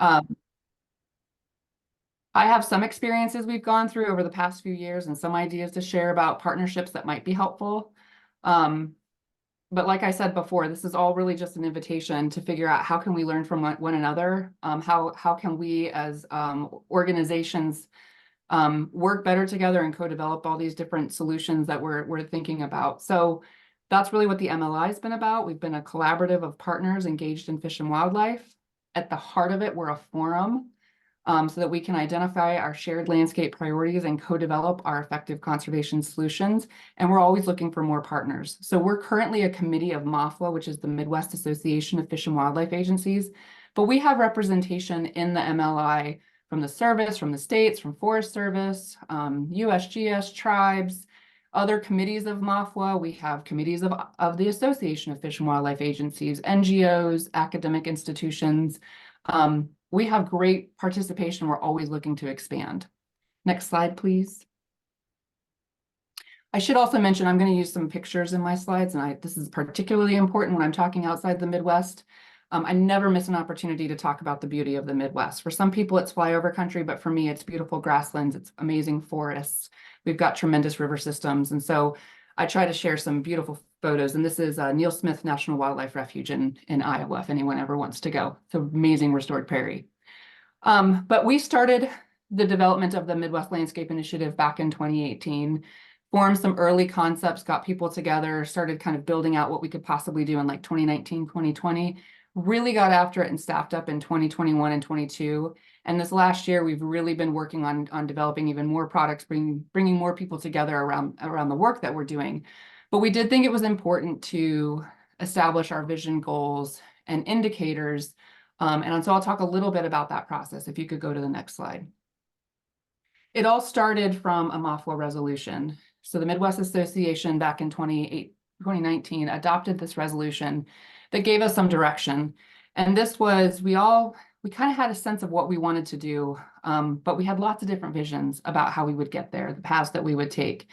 Um, I have some experiences we've gone through over the past few years and some ideas to share about partnerships that might be helpful. But like I said before, this is all really just an invitation to figure out how can we learn from one another? How can we as organizations work better together and co-develop all these different solutions that we're thinking about. So that's really what the MLI has been about. We've been a collaborative of partners engaged in fish and wildlife. At the heart of it, we're a forum so that we can identify our shared landscape priorities and co-develop our effective conservation solutions. And we're always looking for more partners. So we're currently a committee of MAFWA, which is the Midwest Association of Fish and Wildlife Agencies, but we have representation in the MLI from the service, from the states, from Forest Service, USGS, tribes, other committees of MAFWA. We have committees of the Association of Fish and Wildlife Agencies, NGOs, academic institutions. We have great participation. We're always looking to expand. Next slide, please. I should also mention I'm going to use some pictures in my slides, and this is particularly important when I'm talking outside the Midwest. I never miss an opportunity to talk about the beauty of the Midwest. For some people, it's flyover country, but for me, it's beautiful grasslands. It's amazing forests. We've got tremendous river systems. And so I try to share some beautiful photos. And this is Neil Smith National Wildlife Refuge in Iowa, if anyone ever wants to go. It's an amazing restored prairie. But we started the development of the Midwest Landscape Initiative back in 2018, formed some early concepts, got people together, started kind of building out what we could possibly do in like 2019, 2020. Really got after it and staffed up in 2021 and 22. And this last year, we've really been working on developing even more products, bringing more people together around the work that we're doing. But we did think it was important to establish our vision, goals, and indicators. And so I'll talk a little bit about that process. If you could go to the next slide. It all started from a MAFWA resolution. So the Midwest Association back in 2019 adopted this resolution that gave us some direction. And this was, we kind of had a sense of what we wanted to do, but we had lots of different visions about how we would get there, the paths that we would take.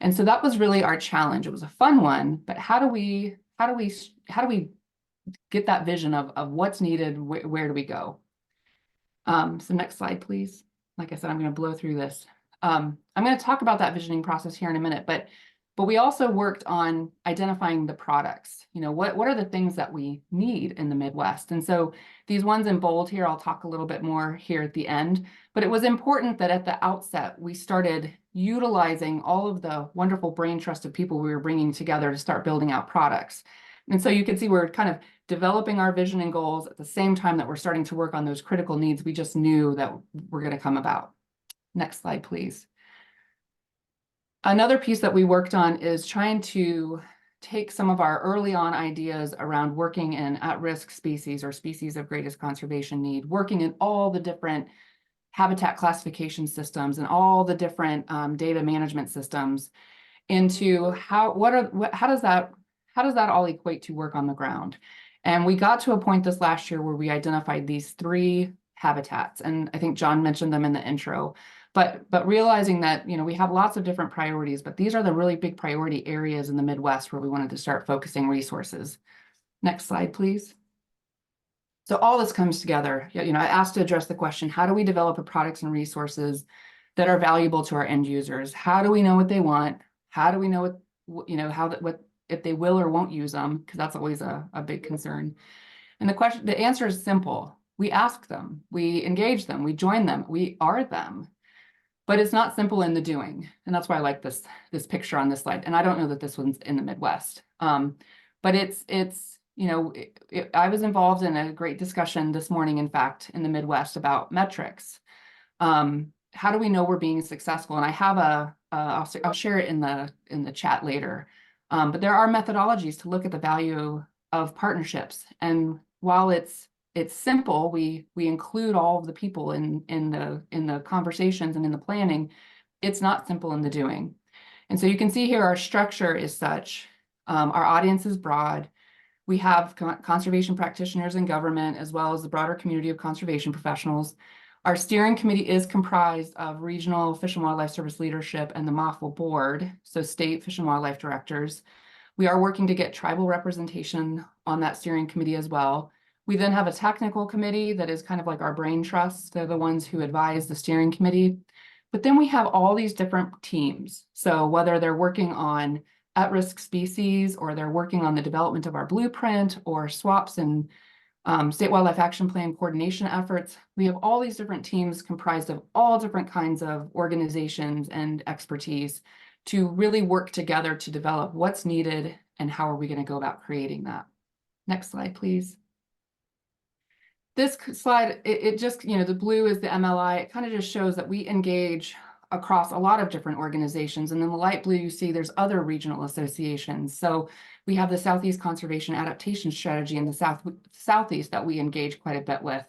And so that was really our challenge. It was a fun one, but how do we get that vision of what's needed, where do we go? So next slide, please. Like I said, I'm going to blow through this. I'm going to talk about that visioning process here in a minute, but we also worked on identifying the products. You know, what are the things that we need in the Midwest? And so these ones in bold here, I'll talk a little bit more here at the end, but it was important that at the outset, we started utilizing all of the wonderful brain trust of people we were bringing together to start building out products. And so you can see we're kind of developing our vision and goals at the same time that we're starting to work on those critical needs we just knew that were going to come about. Next slide, please. Another piece that we worked on is trying to take some of our early on ideas around working in at-risk species or species of greatest conservation need, working in all the different habitat classification systems and all the different data management systems into how does that all equate to work on the ground? And we got to a point this last year where we identified these 3 habitats, and I think John mentioned them in the intro. But realizing that, you know, we have lots of different priorities, but these are the really big priority areas in the Midwest where we wanted to start focusing resources. Next slide, please. So all this comes together. You know, I asked to address the question, how do we develop products and resources that are valuable to our end users? How do we know what they want? How do we know what, you know, what if they will or won't use them? Because that's always a big concern. And the answer is simple. We ask them, we engage them, we join them, we are them. But it's not simple in the doing. And that's why I like this picture on this slide. And I don't know that this one's in the Midwest. But it's you know, I was involved in a great discussion this morning, in fact, in the Midwest about metrics. How do we know we're being successful? And I have I'll share it in the chat later. But there are methodologies to look at the value of partnerships. And while it's simple, we include all of the people in the conversations and in the planning. It's not simple in the doing. And so you can see here our structure is such. Our audience is broad. We have conservation practitioners in government, as well as the broader community of conservation professionals. Our steering committee is comprised of regional Fish and Wildlife Service leadership and the MAFWA board, so state Fish and Wildlife directors. We are working to get tribal representation on that steering committee as well. We then have a technical committee that is kind of like our brain trust. They're the ones who advise the steering committee. But then we have all these different teams. So whether they're working on at-risk species, or they're working on the development of our blueprint, or swaps and state wildlife action plan coordination efforts, we have all these different teams comprised of all different kinds of organizations and expertise to really work together to develop what's needed and how are we going to go about creating that. Next slide, please. This slide, it just, the blue is the MLI. It kind of just shows that we engage across a lot of different organizations. And then the light blue, you see there's other regional associations. So we have the Southeast Conservation Adaptation Strategy in the Southeast that we engage quite a bit with.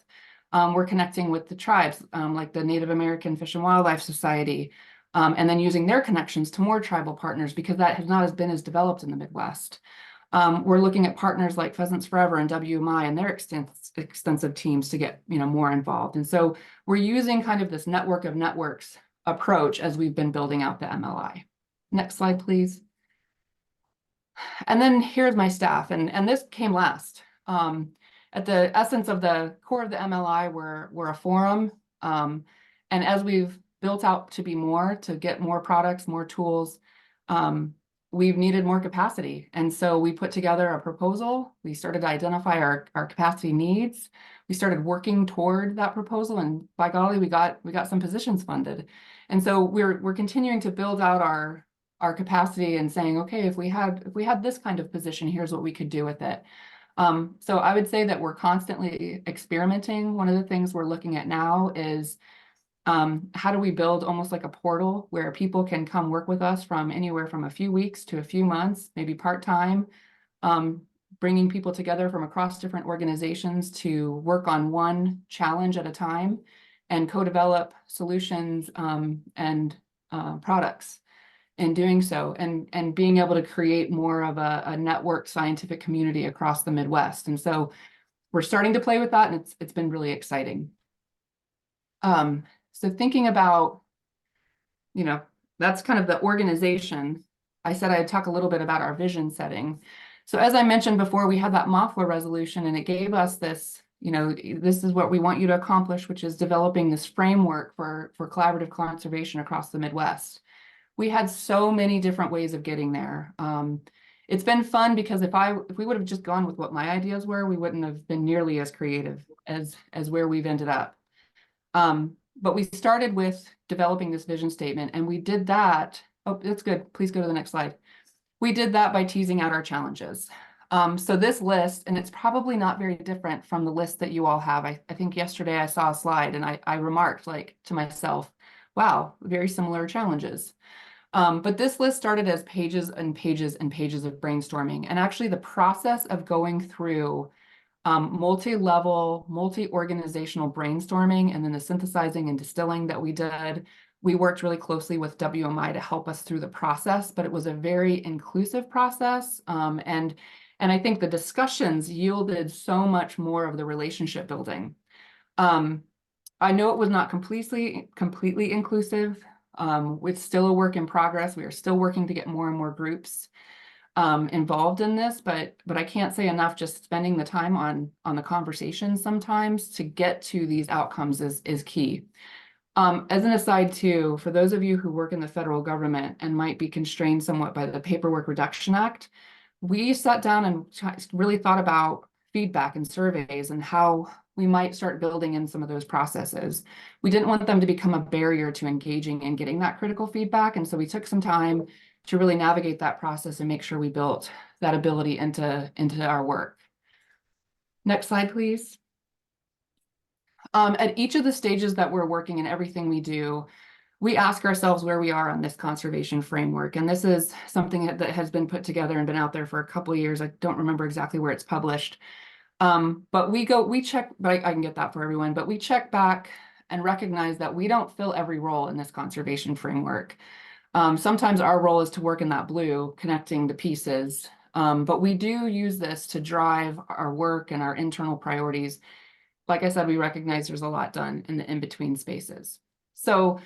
We're connecting with the tribes, like the Native American Fish and Wildlife Society, and then using their connections to more tribal partners, because that has not been as developed in the Midwest. We're looking at partners like Pheasants Forever and WMI and their extensive teams to get more involved. And so we're using kind of this network of networks approach as we've been building out the MLI. Next slide, please. And then here's my staff, and this came last. At the essence of the core of the MLI, we're a forum. And as we've built out to be more, to get more products, more tools, we've needed more capacity. And so we put together a proposal. We started to identify our capacity needs. We started working toward that proposal, and by golly, we got some positions funded. And so we're continuing to build out our capacity and saying, okay, if we had this kind of position, here's what we could do with it. So I would say that we're constantly experimenting. One of the things we're looking at now is how do we build almost like a portal where people can come work with us from anywhere from a few weeks to a few months, maybe part-time, bringing people together from across different organizations to work on one challenge at a time and co-develop solutions and products in doing so, and being able to create more of a networked scientific community across the Midwest. And so we're starting to play with that, and it's been really exciting. So thinking about, that's kind of the organization. I said I'd talk a little bit about our vision setting. So as I mentioned before, we had that MOFLA resolution, and it gave us this, this is what we want you to accomplish, which is developing this framework for collaborative conservation across the Midwest. We had so many different ways of getting there. It's been fun because if we would have just gone with what my ideas were, we wouldn't have been nearly as creative as where we've ended up. But we started with developing this vision statement, and we did that. Oh, that's good. Please go to the next slide. We did that by teasing out our challenges. So this list, and it's probably not very different from the list that you all have. I think yesterday I saw a slide and I remarked to myself, wow, very similar challenges. But this list started as pages and pages and pages of brainstorming. And actually the process of going through multi-level, multi-organizational brainstorming, and then the synthesizing and distilling that we did. We worked really closely with WMI to help us through the process, but it was a very inclusive process. And I think the discussions yielded so much more of the relationship building. I know it was not completely inclusive. It's still a work in progress. We are still working to get more and more groups involved in this, but I can't say enough, just spending the time on the conversation sometimes to get to these outcomes is key. As an aside too, for those of you who work in the federal government and might be constrained somewhat by the Paperwork Reduction Act, we sat down and really thought about feedback and surveys and how we might start building in some of those processes. We didn't want them to become a barrier to engaging and getting that critical feedback. And so we took some time to really navigate that process and make sure we built that ability into our work. Next slide, please. At each of the stages that we're working in everything we do, we ask ourselves where we are on this conservation framework. And this is something that has been put together and been out there for a couple of years. I don't remember exactly where it's published. But we check, but I can get that for everyone, but we check back and recognize that we don't fill every role in this conservation framework. Sometimes our role is to work in that blue, connecting the pieces, but we do use this to drive our work and our internal priorities. Like I said, we recognize there's a lot done in the in-between spaces. So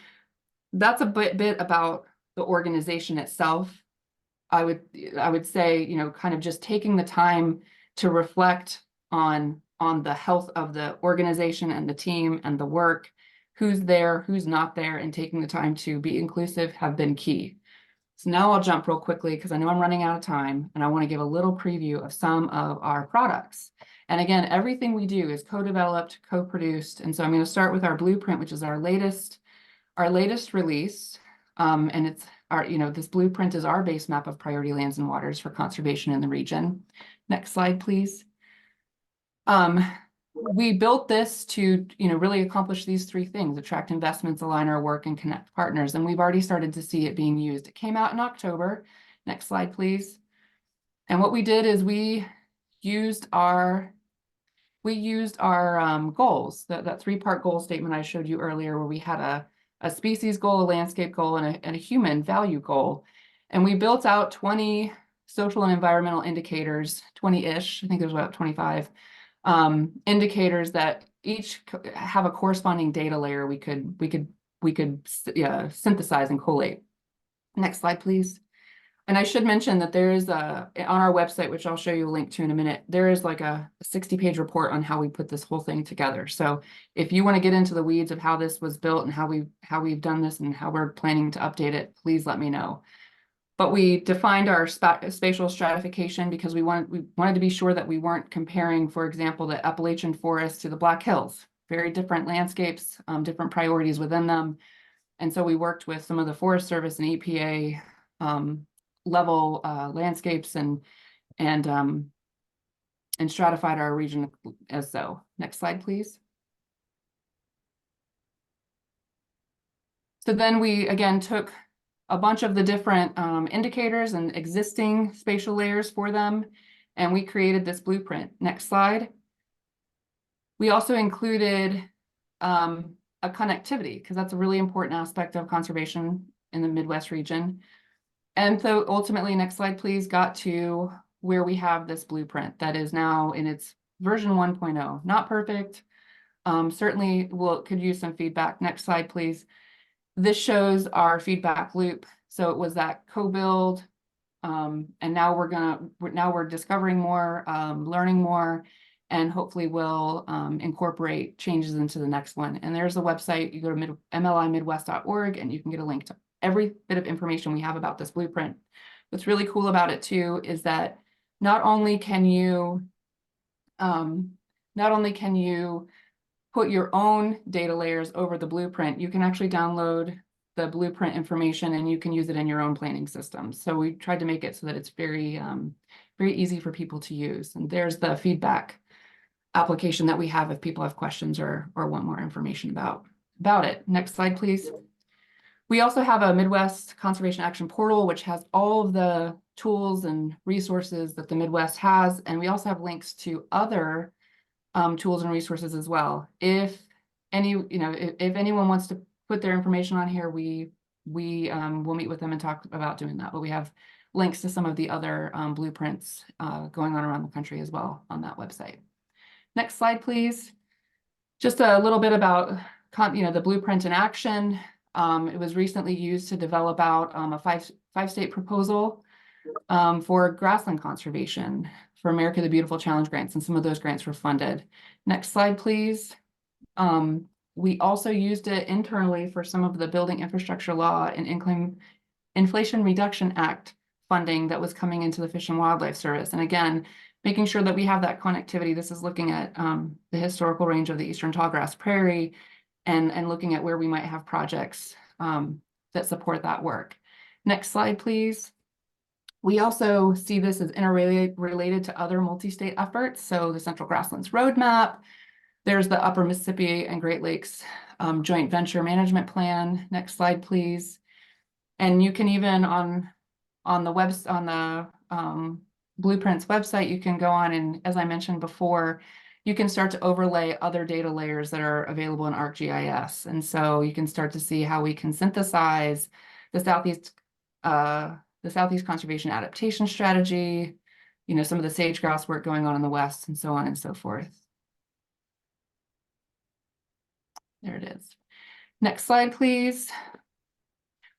that's a bit about the organization itself. I would say, kind of just taking the time to reflect on on the health of the organization and the team and the work, who's there, who's not there, and taking the time to be inclusive have been key. So now I'll jump real quickly because I know I'm running out of time, and I want to give a little preview of some of our products. And again, everything we do is co-developed, co-produced. And so I'm going to start with our blueprint, which is our latest release. And it's our, this blueprint is our base map of priority lands and waters for conservation in the region. Next slide, please. We built this to, really accomplish these three things: attract investments, align our work, and connect partners. And we've already started to see it being used. It came out in October. Next slide, please. And what we did is we used our goals, that three-part goal statement I showed you earlier, where we had a species goal, a landscape goal, and a human value goal. And we built out 20 social and environmental indicators, 20-ish, I think there's about 25, indicators that each have a corresponding data layer we could synthesize and collate. Next slide, please. And I should mention that there is on our website, which I'll show you a link to in a minute, there is like a 60-page report on how we put this whole thing together. So if you want to get into the weeds of how this was built and how we've done this and how we're planning to update it, please let me know. But we defined our spatial stratification because we wanted to be sure that we weren't comparing, for example, the Appalachian forest to the Black Hills. Very different landscapes, different priorities within them. And so we worked with some of the Forest Service and EPA level landscapes and stratified our region as so. Next slide, please. So then we again took a bunch of the different indicators and existing spatial layers for them, and we created this blueprint. Next slide. We also included a connectivity, because that's a really important aspect of conservation in the Midwest region. And so ultimately, next slide, please, got to where we have this blueprint that is now in its version 1.0. Not perfect. Certainly could use some feedback. Next slide, please. This shows our feedback loop. So it was that co-build, and now we're discovering more, learning more, and hopefully we'll incorporate changes into the next one. And there's a website. You go to mlimidwest.org, and you can get a link to every bit of information we have about this blueprint. What's really cool about it too is that not only can you put your own data layers over the blueprint, you can actually download the blueprint information and you can use it in your own planning system. So we tried to make it so that it's very easy for people to use. And there's the feedback application that we have if people have questions or want more information about it. Next slide, please. We also have a Midwest Conservation Action Portal, which has all of the tools and resources that the Midwest has. And we also have links to other tools and resources as well. If anyone wants to put their information on here, we will meet with them and talk about doing that. But we have links to some of the other blueprints going on around the country as well on that website. Next slide, please. Just a little bit about the blueprint in action. It was recently used to develop out a five-state proposal for grassland conservation for America the Beautiful Challenge grants, and some of those grants were funded. Next slide, please. We also used it internally for some of the Building Infrastructure Law and Inflation Reduction Act funding that was coming into the Fish and Wildlife Service. And again, making sure that we have that connectivity. This is looking at the historical range of the Eastern Tallgrass Prairie and looking at where we might have projects that support that work. Next slide, please. We also see this as interrelated to other multi-state efforts. So the Central Grasslands Roadmap, there's the Upper Mississippi and Great Lakes Joint Venture Management Plan. Next slide, please. And you can even on the Blueprints website, you can go on and, as I mentioned before, you can start to overlay other data layers that are available in ArcGIS. And so you can start to see how we can synthesize the Southeast Conservation Adaptation Strategy, some of the sage-grouse work going on in the West, and so on and so forth. There it is. Next slide, please.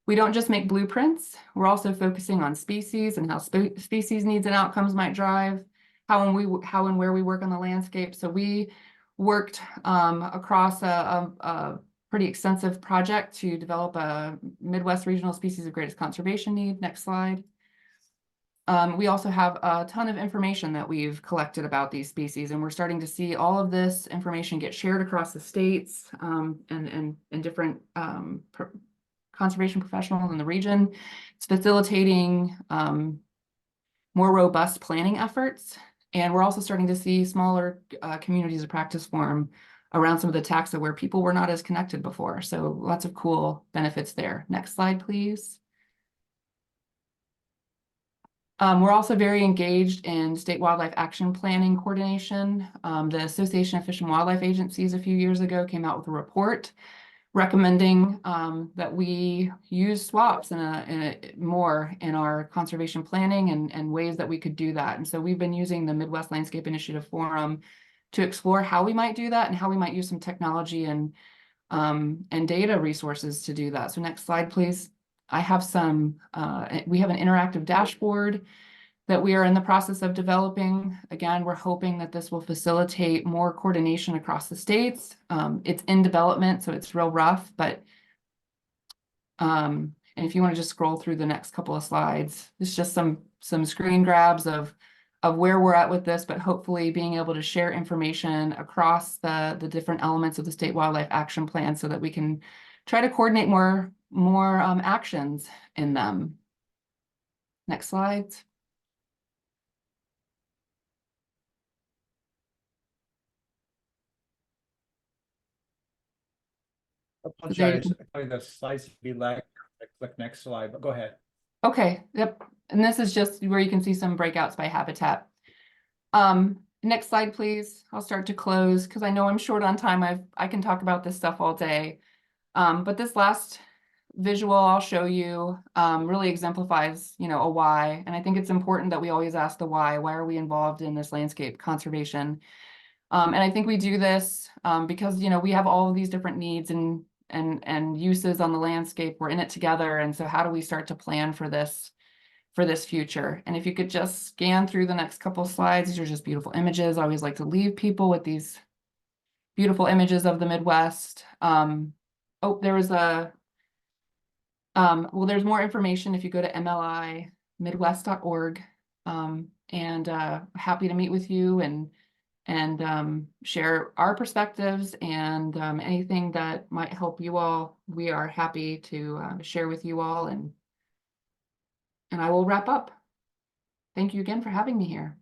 We don't just make blueprints. We're also focusing on species and how species needs and outcomes might drive how and where we work on the landscape. So we worked across a pretty extensive project to develop a Midwest regional species of greatest conservation need. Next slide. We also have a ton of information that we've collected about these species, and we're starting to see all of this information get shared across the states and different conservation professionals in the region. It's facilitating more robust planning efforts, and we're also starting to see smaller communities of practice form around some of the taxa where people were not as connected before. So lots of cool benefits there. Next slide, please. We're also very engaged in state wildlife action planning coordination. The Association of Fish and Wildlife Agencies a few years ago came out with a report recommending that we use swaps more in our conservation planning and ways that we could do that. And so we've been using the Midwest Landscape Initiative Forum to explore how we might do that and how we might use some technology and data resources to do that. So next slide, please. I have we have an interactive dashboard that we are in the process of developing. Again, we're hoping that this will facilitate more coordination across the states. It's in development, so it's real rough, but and if you want to just scroll through the next couple of slides, it's just some screen grabs of where we're at with this, but hopefully being able to share information across the different elements of the State Wildlife Action Plan so that we can try to coordinate more actions in them. Next slides. Apologize. The slides be lagged. Click next slide, but go ahead. Okay, yep. And this is just where you can see some breakouts by habitat. Next slide, please. I'll start to close because I know I'm short on time. I can talk about this stuff all day. But this last visual I'll show you really exemplifies, a why. And I think it's important that we always ask the why. Why are we involved in this landscape conservation? And I think we do this because, we have all of these different needs and uses on the landscape. We're in it together. And so how do we start to plan for this future? And if you could just scan through the next couple of slides, these are just beautiful images. I always like to leave people with these beautiful images of the Midwest. Oh, there was well, there's more information if you go to mlimidwest.org, and happy to meet with you and share our perspectives and anything that might help you all. We are happy to share with you all, and I will wrap up. Thank you again for having me here.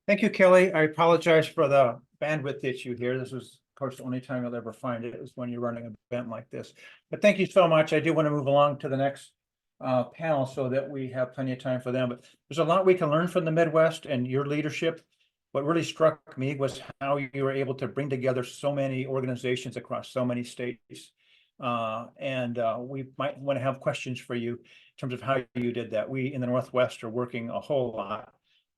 Thank you, Kelly. I apologize for the bandwidth issue here. This was, of course, the only time you'll ever find it is when you're running an event like this. But thank you so much. I do want to move along to the next panel so that we have plenty of time for them. But there's a lot we can learn from the Midwest and your leadership. What really struck me was how you were able to bring together so many organizations across so many states. We might want to have questions for you in terms of how you did that. We in the Northwest are working a whole lot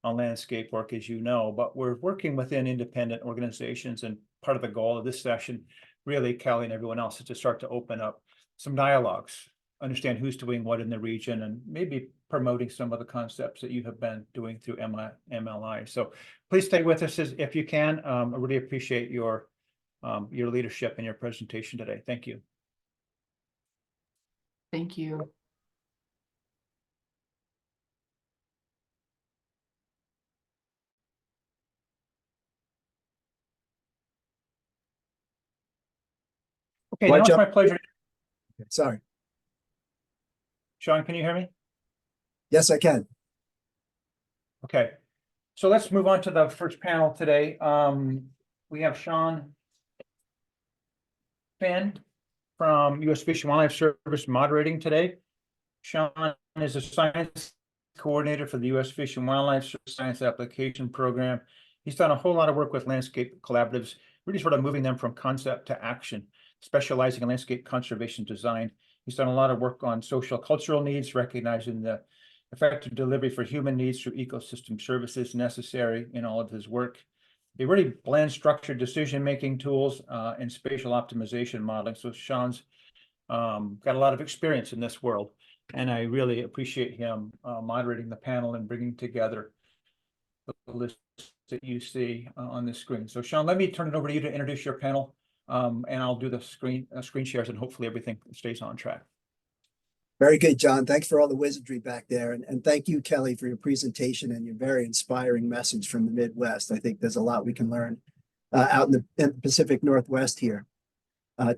on landscape work, as you know, but we're working within independent organizations. And part of the goal of this session, really, Kelly and everyone else, is to start to open up some dialogues, understand who's doing what in the region, and maybe promoting some of the concepts that you have been doing through MLI. So please stay with us if you can. I really appreciate your leadership and your presentation today. Thank you. Thank you. Okay, now it's my pleasure. Sorry. Shawn, can you hear me? Yes, I can. Okay, so let's move on to the first panel today. We have Shawn Finn from U.S. Fish and Wildlife Service moderating today. Shawn is a science coordinator for the U.S. Fish and Wildlife Service Science Application Program. He's done a whole lot of work with landscape collaboratives, really sort of moving them from concept to action, specializing in landscape conservation design. He's done a lot of work on social cultural needs, recognizing the effective delivery for human needs through ecosystem services necessary in all of his work. He really blends structured decision-making tools and spatial optimization modeling. So Shawn's got a lot of experience in this world. And I really appreciate him moderating the panel and bringing together the list that you see on the screen. So Shawn, let me turn it over to you to introduce your panel, and I'll do the screen shares, and hopefully everything stays on track. Very good, John. Thanks for all the wizardry back there. And thank you, Kelly, for your presentation and your very inspiring message from the Midwest. I think there's a lot we can learn out in the Pacific Northwest here.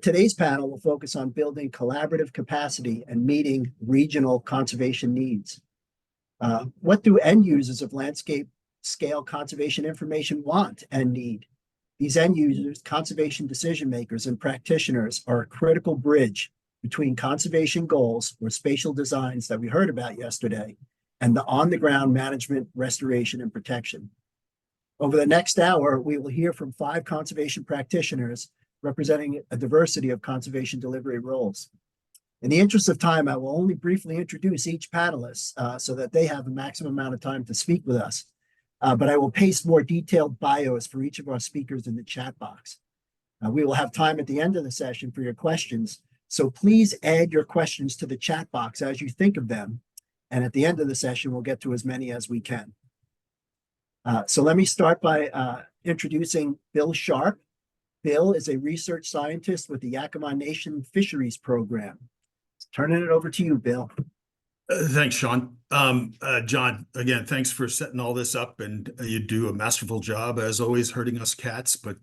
Today's panel will focus on building collaborative capacity and meeting regional conservation needs. What do end users of landscape scale conservation information want and need? These end users, conservation decision makers, and practitioners are a critical bridge between conservation goals or spatial designs that we heard about yesterday and the on-the-ground management, restoration, and protection. Over the next hour, we will hear from 5 conservation practitioners representing a diversity of conservation delivery roles. In the interest of time, I will only briefly introduce each panelist so that they have a maximum amount of time to speak with us. But I will paste more detailed bios for each of our speakers in the chat box. We will have time at the end of the session for your questions, so please add your questions to the chat box as you think of them. And at the end of the session, we'll get to as many as we can. So let me start by introducing Bill Sharp. Bill is a research scientist with the Yakama Nation Fisheries Program. Turning it over to you, Bill. Thanks, Shawn. John, again, thanks for setting all this up, and you do a masterful job, as always, herding us cats, but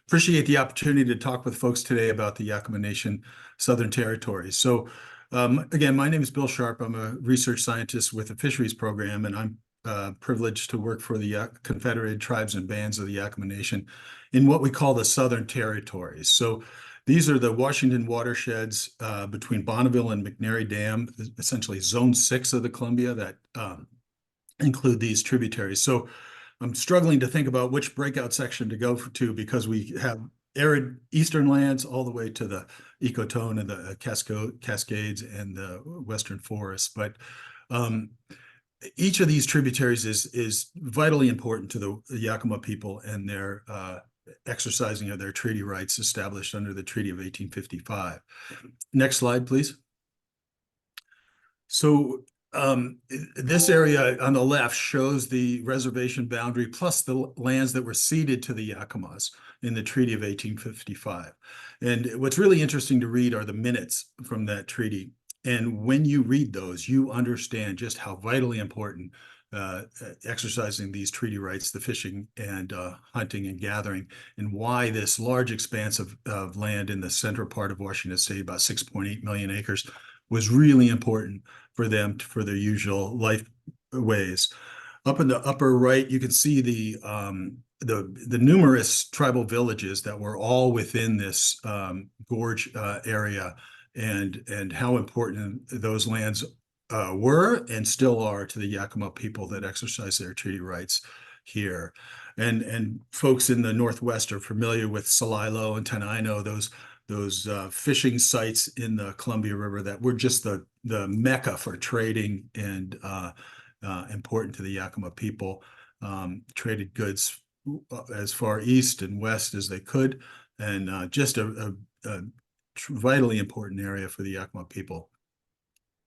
appreciate the opportunity to talk with folks today about the Yakama Nation Southern Territory. So again, my name is Bill Sharp. I'm a research scientist with the Fisheries Program, and I'm privileged to work for the Confederated Tribes and Bands of the Yakama Nation in what we call the Southern Territories. So these are the Washington watersheds between Bonneville and McNary Dam, essentially Zone 6 of the Columbia that include these tributaries. So I'm struggling to think about which breakout section to go to, because we have arid eastern lands all the way to the ecotone and the Cascades and the western forests. But each of these tributaries is vitally important to the Yakama people and their exercising of their treaty rights established under the Treaty of 1855. Next slide, please. So this area on the left shows the reservation boundary plus the lands that were ceded to the Yakamas in the Treaty of 1855. And what's really interesting to read are the minutes from that treaty. And when you read those, you understand just how vitally important exercising these treaty rights, the fishing and hunting and gathering, and why this large expanse of land in the central part of Washington State, about 6.8 million acres, was really important for them for their usual life ways. Up in the upper right, you can see the numerous tribal villages that were all within this gorge area, and how important those lands were and still are to the Yakama people that exercise their treaty rights here. And folks in the Northwest are familiar with Celilo and Tenino, those fishing sites in the Columbia River that were just the mecca for trading and important to the Yakama people. Traded goods as far east and west as they could, and just a vitally important area for the Yakama people.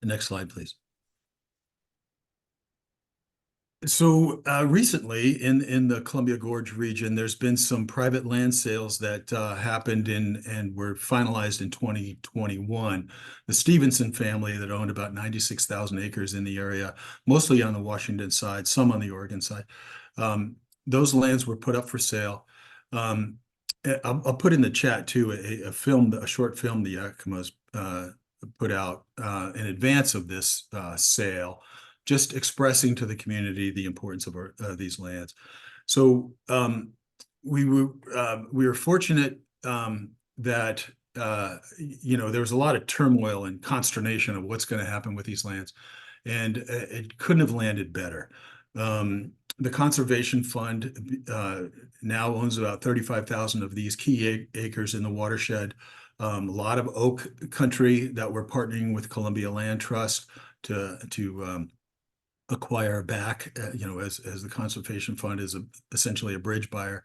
The next slide, please. So recently in the Columbia Gorge region, there's been some private land sales that happened and were finalized in 2021. The Stevenson family that owned about 96,000 acres in the area, mostly on the Washington side, some on the Oregon side. Those lands were put up for sale. I'll put in the chat too a short film the Yakamas put out in advance of this sale, just expressing to the community the importance of these lands. So we were fortunate that there was a lot of turmoil and consternation of what's going to happen with these lands, and it couldn't have landed better. The Conservation Fund now owns about 35,000 of these key acres in the watershed. A lot of oak country that we're partnering with Columbia Land Trust to acquire back, as the Conservation Fund is essentially a bridge buyer.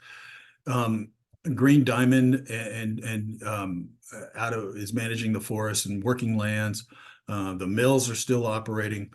Green Diamond and is managing the forest and working lands. The mills are still operating.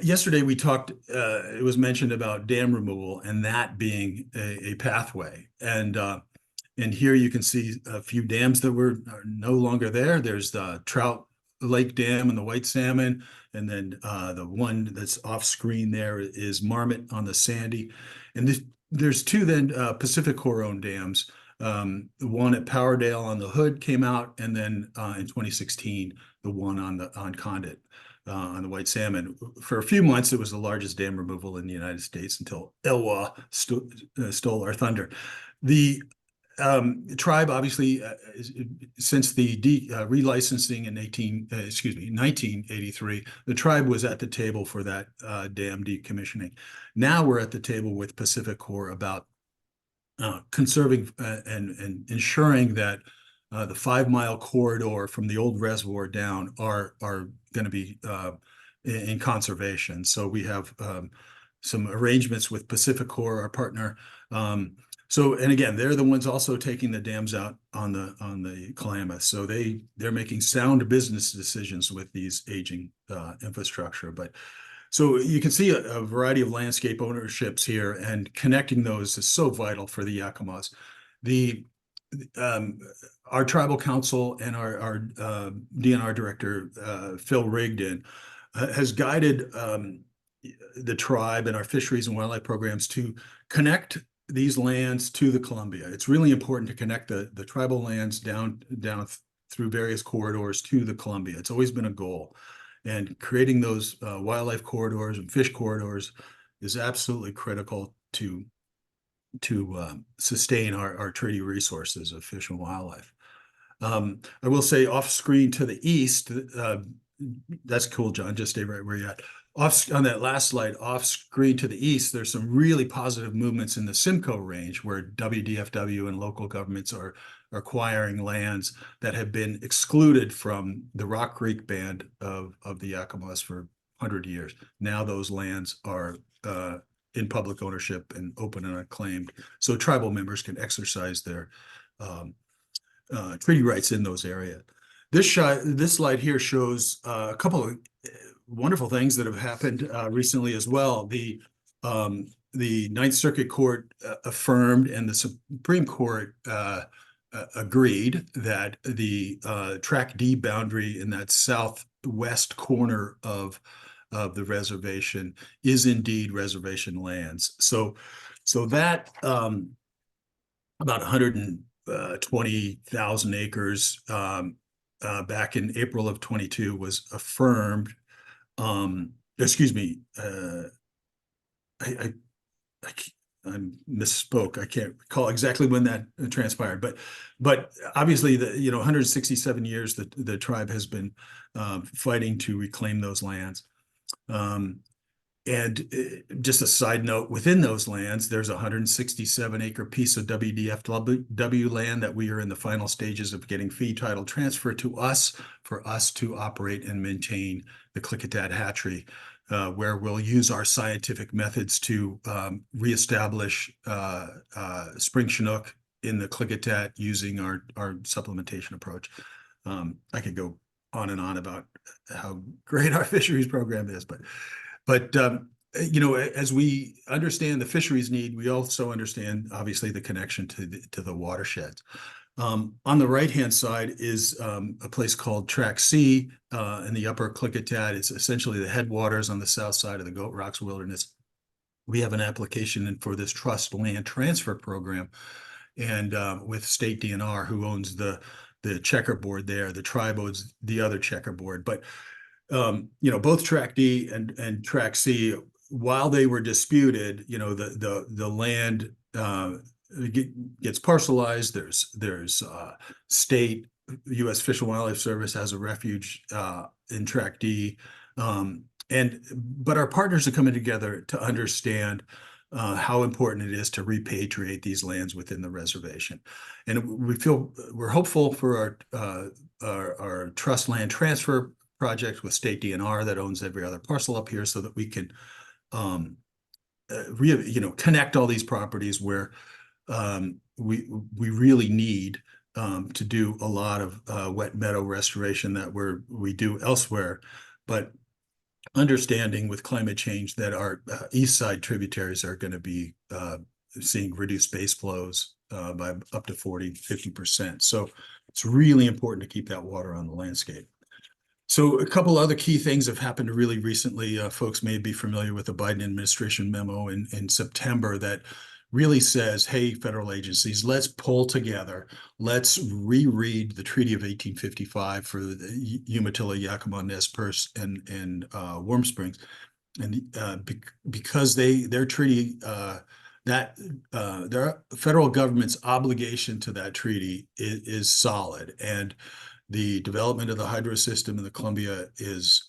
Yesterday we talked, it was mentioned about dam removal and that being a pathway. And here you can see a few dams that are no longer there. There's the Trout Lake Dam and the White Salmon. And then the one that's off screen there is Marmot on the Sandy. And there's two then Pacific Corps owned dams. One at Powerdale on the Hood came out, and then in 2016, the one on Condit on the White Salmon. For a few months, it was the largest dam removal in the United States until Elwha stole our thunder. The tribe, obviously, since the relicensing in 1983, the tribe was at the table for that dam decommissioning. Now we're at the table with Pacific Corps about conserving and ensuring that the 5-mile corridor from the old reservoir down are going to be in conservation. So we have some arrangements with Pacific Corps, our partner. And again, they're the ones also taking the dams out on the Klamath. So they're making sound business decisions with these aging infrastructure. But so you can see a variety of landscape ownerships here, and connecting those is so vital for the Yakimas. Our tribal council and our DNR director, Phil Rigdon, has guided the tribe and our fisheries and wildlife programs to connect these lands to the Columbia. It's really important to connect the tribal lands down through various corridors to the Columbia. It's always been a goal. And creating those wildlife corridors and fish corridors is absolutely critical to sustain our treaty resources of fish and wildlife. I will say off screen to the east, that's cool, John, just stay right where you're at. On that last slide, off screen to the east, there's some really positive movements in the Simcoe range where WDFW and local governments are acquiring lands that have been excluded from the Rock Creek Band of the Yakimas for 100 years. Now those lands are in public ownership and open and unclaimed, so tribal members can exercise their treaty rights in those areas. This slide here shows a couple of wonderful things that have happened recently as well. The Ninth Circuit Court affirmed, and the Supreme Court agreed that the Tract D boundary in that southwest corner of the reservation is indeed reservation lands. So that about 120,000 acres back in April of 22 was affirmed. Excuse me, I misspoke. I can't recall exactly when that transpired, but obviously 167 years that the tribe has been fighting to reclaim those lands. And just a side note, within those lands, there's a 167-acre piece of WDFW land that we are in the final stages of getting fee title transferred to us for us to operate and maintain the Klickitat hatchery, where we'll use our scientific methods to reestablish spring Chinook in the Klickitat using our supplementation approach. I could go on and on about how great our fisheries program is, but as we understand the fisheries need, we also understand obviously the connection to the watersheds. On the right-hand side is a place called Tract C in the upper Klickitat. It's essentially the headwaters on the south side of the Goat Rocks Wilderness. We have an application in for this trust land transfer program, and with state DNR, who owns the checkerboard there. The tribe owns the other checkerboard, but both Tract D and Tract C, while they were disputed, the land gets parcelized. There's state U.S. Fish and Wildlife Service has a refuge in Tract D, but our partners are coming together to understand how important it is to repatriate these lands within the reservation, and we're hopeful for our trust land transfer project with state DNR that owns every other parcel up here, so that we can connect all these properties where we really need to do a lot of wet meadow restoration that we do elsewhere, but understanding with climate change that our east side tributaries are going to be seeing reduced base flows by up to 40–50%. So it's really important to keep that water on the landscape. So a couple other key things have happened really recently. Folks may be familiar with the Biden administration memo in September that really says, hey, federal agencies, let's pull together. Let's reread the Treaty of 1855 for the Umatilla, Yakima, Nez Perce, and Warm Springs. And because their treaty, their federal government's obligation to that treaty is solid. And the development of the hydro system in the Columbia is,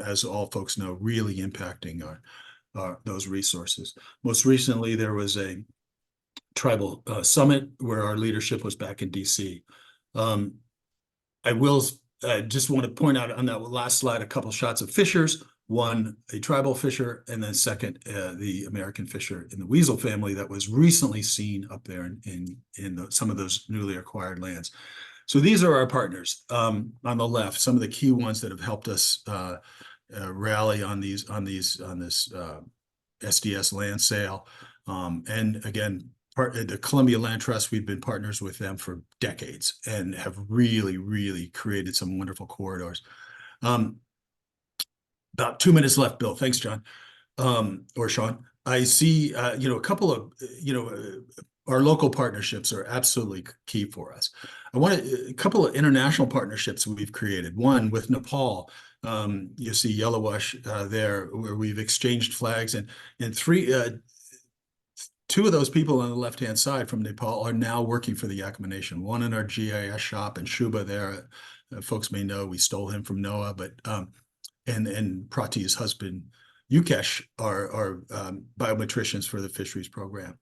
as all folks know, really impacting those resources. Most recently, there was a tribal summit where our leadership was back in DC. I will just want to point out on that last slide a couple shots of fissures. One, a tribal fissure, and then second, the American fissure in the weasel family that was recently seen up there in some of those newly acquired lands. So these are our partners on the left, some of the key ones that have helped us rally on this SDS land sale. And again, the Columbia Land Trust, we've been partners with them for decades and have really, really created some wonderful corridors. About 2 minutes left, Bill. Thanks, John, or Shawn. I see, a couple of, our local partnerships are absolutely key for us. I want a couple of international partnerships we've created. One with Nepal. You see Yellowwash there, where we've exchanged flags, and two of those people on the left-hand side from Nepal are now working for the Yakima Nation. One in our GIS shop in Shuba there. Folks may know we stole him from NOAA, but and Prati, his husband, Yukesh, are biometricians for the fisheries program.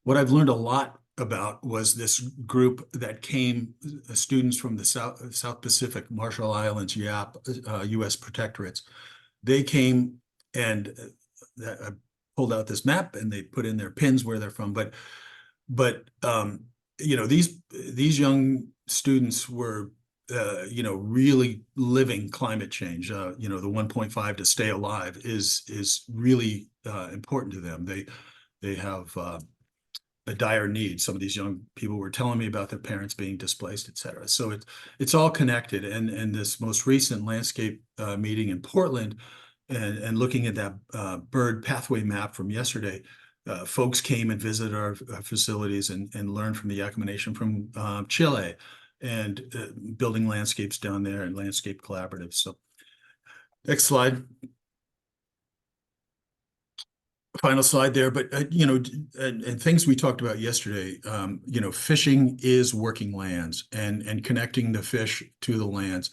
What I've learned a lot about was this group that came, students from the South Pacific, Marshall Islands, YAP, U.S. protectorates. They came and I pulled out this map and they put in their pins where they're from. But these young students were really living climate change. The 1.5 to stay alive is really important to them. They have a dire need. Some of these young people were telling me about their parents being displaced, et cetera. So it's all connected. And this most recent landscape meeting in Portland and looking at that bird pathway map from yesterday, folks came and visited our facilities and learned from the Yakima Nation from Chile and building landscapes down there and landscape collaboratives. So next slide. Final slide there, but and things we talked about yesterday, fishing is working lands and connecting the fish to the lands.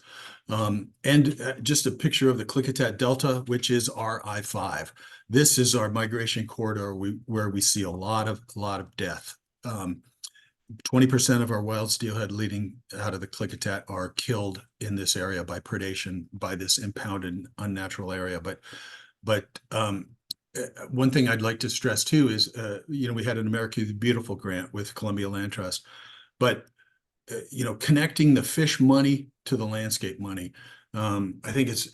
And just a picture of the Klickitat Delta, which is our I-5. This is our migration corridor where we see a lot of death. 20% of our wild steelhead leading out of the Klickitat are killed in this area by predation, by this impounded unnatural area. But one thing I'd like to stress too is, we had an America the Beautiful grant with Columbia Land Trust, but connecting the fish money to the landscape money, I think it's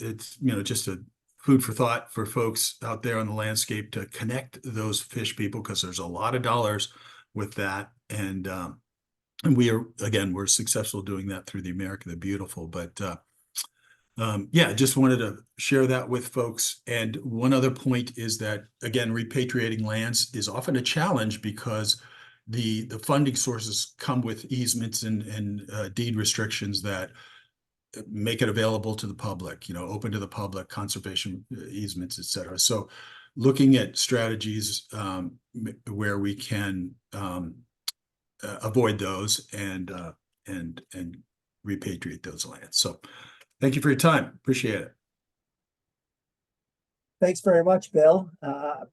just a food for thought for folks out there on the landscape to connect those fish people, because there's a lot of dollars with that, and we're successful doing that through the America the Beautiful, but. Just wanted to share that with folks. And one other point is that, again, repatriating lands is often a challenge because the funding sources come with easements and deed restrictions that make it available to the public, open to the public, conservation easements, et cetera. So looking at strategies where we can avoid those and repatriate those lands. So thank you for your time. Appreciate it. Thanks very much, Bill.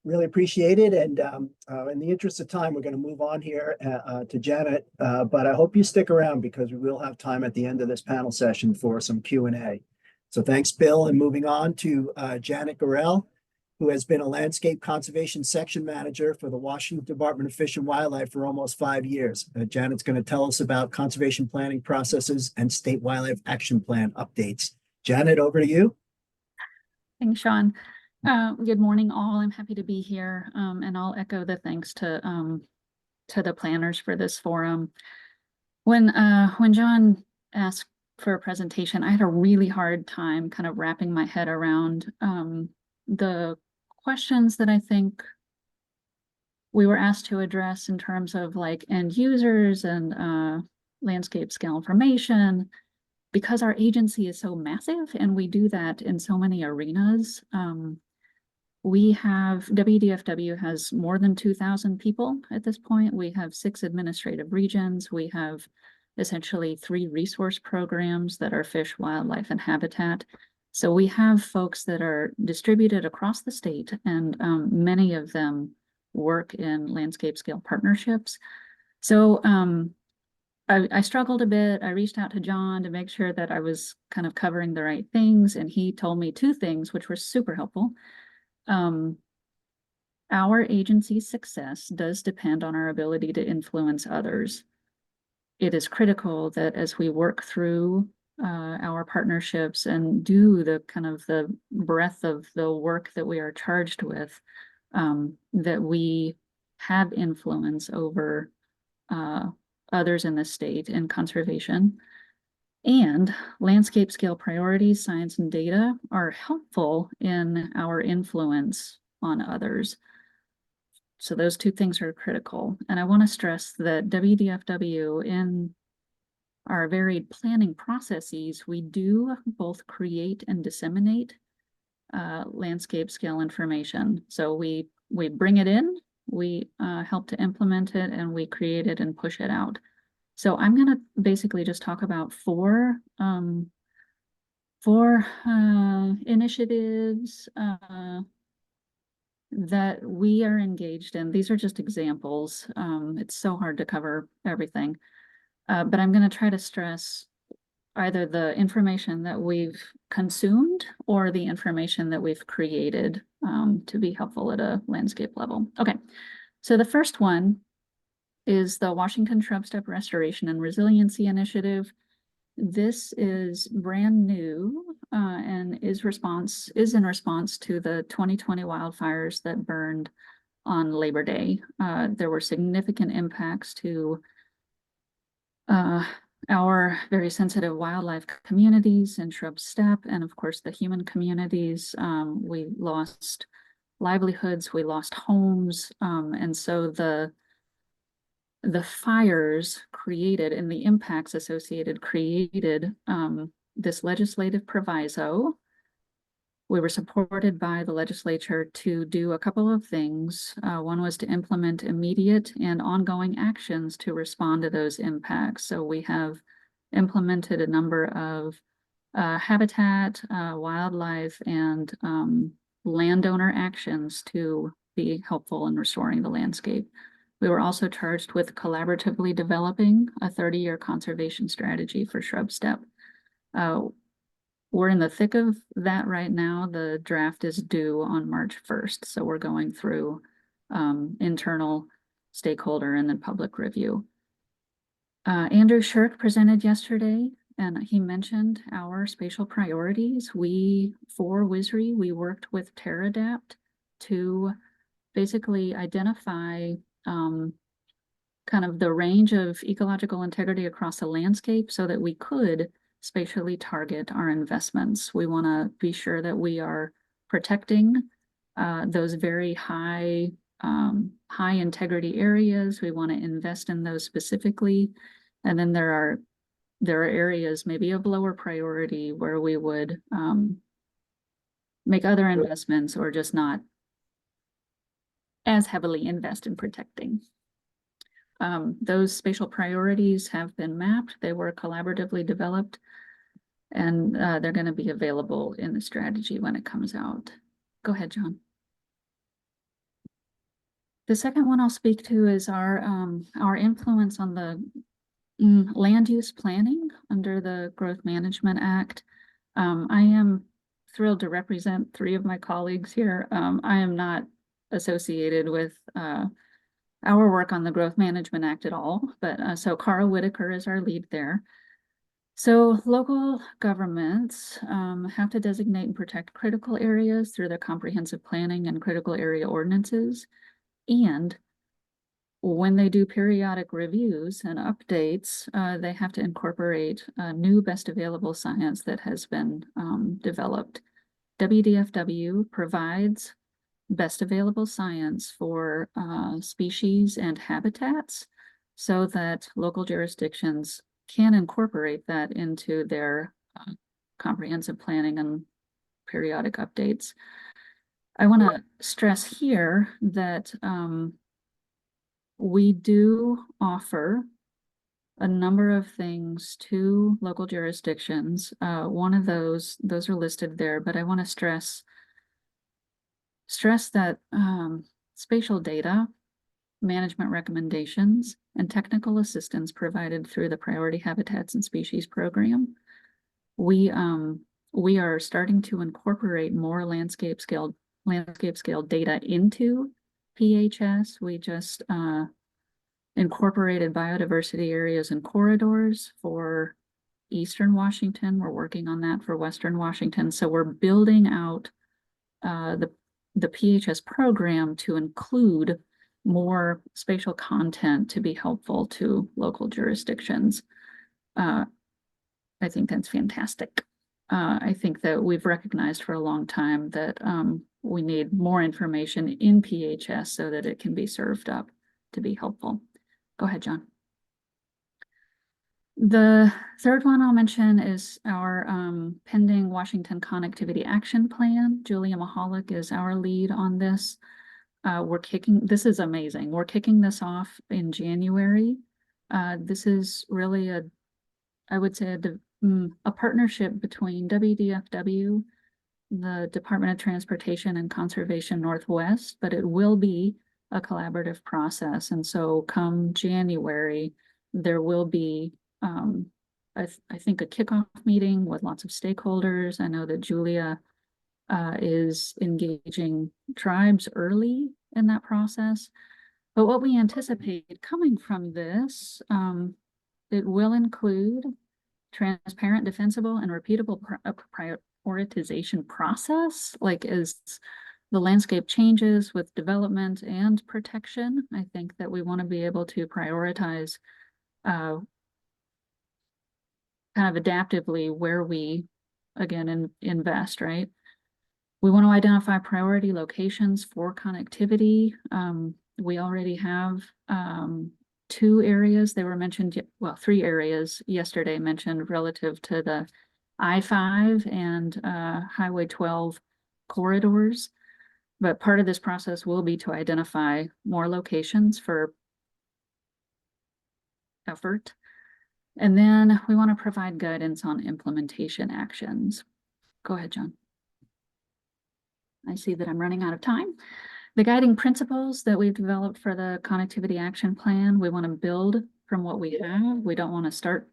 Really appreciate it. And in the interest of time, we're going to move on here to Janet. But I hope you stick around because we will have time at the end of this panel session for some Q&A. So thanks, Bill. And moving on to Janet Gorell. who has been a landscape conservation section manager for the Washington Department of Fish and Wildlife for almost 5 years. Janet's going to tell us about conservation planning processes and state wildlife action plan updates. Janet, over to you. Thanks, Shawn. Good morning, all. I'm happy to be here, and I'll echo the thanks to the planners for this forum. When John asked for a presentation, I had a really hard time kind of wrapping my head around the questions that I think we were asked to address in terms of like end users and landscape scale information. Because our agency is so massive and we do that in so many arenas, WDFW has more than 2,000 people at this point. We have 6 administrative regions. We have essentially 3 resource programs that are fish, wildlife, and habitat. So we have folks that are distributed across the state, and many of them work in landscape scale partnerships. So I struggled a bit. I reached out to John to make sure that I was kind of covering the right things, and he told me 2 things, which were super helpful. Our agency's success does depend on our ability to influence others. It is critical that as we work through our partnerships and do the kind of the breadth of the work that we are charged with, that we have influence over others in the state in conservation. And landscape scale priorities, science, and data are helpful in our influence on others. So those 2 things are critical. And I want to stress that WDFW, in our varied planning processes, we do both create and disseminate landscape scale information. So we bring it in, we help to implement it, and we create it and push it out. So I'm going to basically just talk about 4 initiatives that we are engaged in. These are just examples. It's so hard to cover everything, but I'm going to try to stress either the information that we've consumed or the information that we've created to be helpful at a landscape level. Okay, so the first one is the Washington Shrub Step Restoration and Resiliency Initiative. This is brand new and is in response to the 2020 wildfires that burned on Labor Day. There were significant impacts to our very sensitive wildlife communities and shrub steppe, and of course the human communities. We lost livelihoods, we lost homes, and so the fires created and the impacts associated created this legislative proviso. We were supported by the legislature to do a couple of things. One was to implement immediate and ongoing actions to respond to those impacts. So we have implemented a number of habitat, wildlife, and landowner actions to be helpful in restoring the landscape. We were also charged with collaboratively developing a 30-year conservation strategy for shrub steppe. We're in the thick of that right now. The draft is due on March 1st. So we're going through internal stakeholder and then public review. Andrew Shirk presented yesterday, and he mentioned our spatial priorities. For WISRI, we worked with Terradapt to basically identify kind of the range of ecological integrity across the landscape so that we could spatially target our investments. We want to be sure that we are protecting those very high integrity areas. We want to invest in those specifically. And then there are areas maybe of lower priority where we would make other investments or just not as heavily invest in protecting. Those spatial priorities have been mapped. They were collaboratively developed, and they're going to be available in the strategy when it comes out. Go ahead, John. The second one I'll speak to is our influence on the land use planning under the Growth Management Act. I am thrilled to represent 3 of my colleagues here. I am not associated with our work on the Growth Management Act at all, but so Carl Whitaker is our lead there. So local governments have to designate and protect critical areas through their comprehensive planning and critical area ordinances. And when they do periodic reviews and updates, they have to incorporate new best available science that has been developed. WDFW provides best available science for species and habitats so that local jurisdictions can incorporate that into their comprehensive planning and periodic updates. I want to stress here that we do offer a number of things to local jurisdictions. One of those are listed there, but I want to stress that spatial data, management recommendations, and technical assistance provided through the Priority Habitats and Species Program. We are starting to incorporate more landscape scale data into PHS. We just incorporated biodiversity areas and corridors for Eastern Washington. We're working on that for Western Washington. So we're building out the PHS program to include more spatial content to be helpful to local jurisdictions. I think that's fantastic. I think that we've recognized for a long time that we need more information in PHS so that it can be served up to be helpful. Go ahead, John. The third one I'll mention is our pending Washington Connectivity Action Plan. Julia Mahalik is our lead on this. This is amazing. We're kicking this off in January. This is really I would say a partnership between WDFW, the Department of Transportation and Conservation Northwest, but it will be a collaborative process. And so come January, there will be, I think, a kickoff meeting with lots of stakeholders. I know that Julia is engaging tribes early in that process. But what we anticipate coming from this, it will include transparent, defensible, and repeatable prioritization process, like as the landscape changes with development and protection. I think that we want to be able to prioritize kind of adaptively where we, again, invest, right? We want to identify priority locations for connectivity. We already have 2 areas. They were mentioned, well, 3 areas yesterday mentioned relative to the I-5 and Highway 12 corridors. But part of this process will be to identify more locations for effort. And then we want to provide guidance on implementation actions. Go ahead, John. I see that I'm running out of time. The guiding principles that we've developed for the Connectivity Action Plan, we want to build from what we have. We don't want to start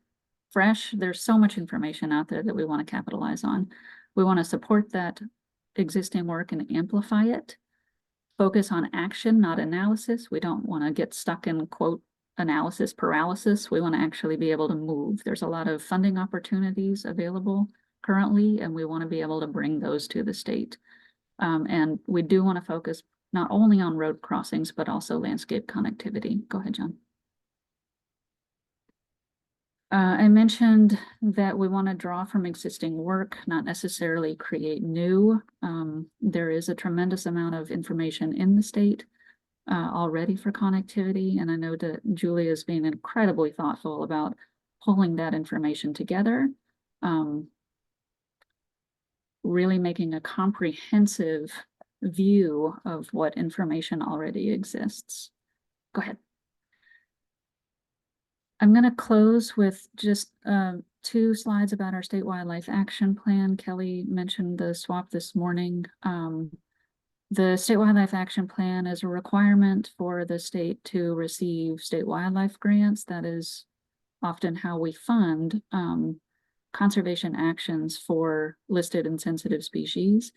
fresh. There's so much information out there that we want to capitalize on. We want to support that existing work and amplify it. Focus on action, not analysis. We don't want to get stuck in, quote, analysis paralysis. We want to actually be able to move. There's a lot of funding opportunities available currently, and we want to be able to bring those to the state. And we do want to focus not only on road crossings, but also landscape connectivity. Go ahead, John. I mentioned that we want to draw from existing work, not necessarily create new. There is a tremendous amount of information in the state already for connectivity, and I know that Julia is being incredibly thoughtful about pulling that information together, really making a comprehensive view of what information already exists. Go ahead. I'm going to close with just 2 slides about our State Wildlife Action Plan. Kelly mentioned the swap this morning. The State Wildlife Action Plan is a requirement for the state to receive state wildlife grants. That is often how we fund conservation actions for listed and sensitive species.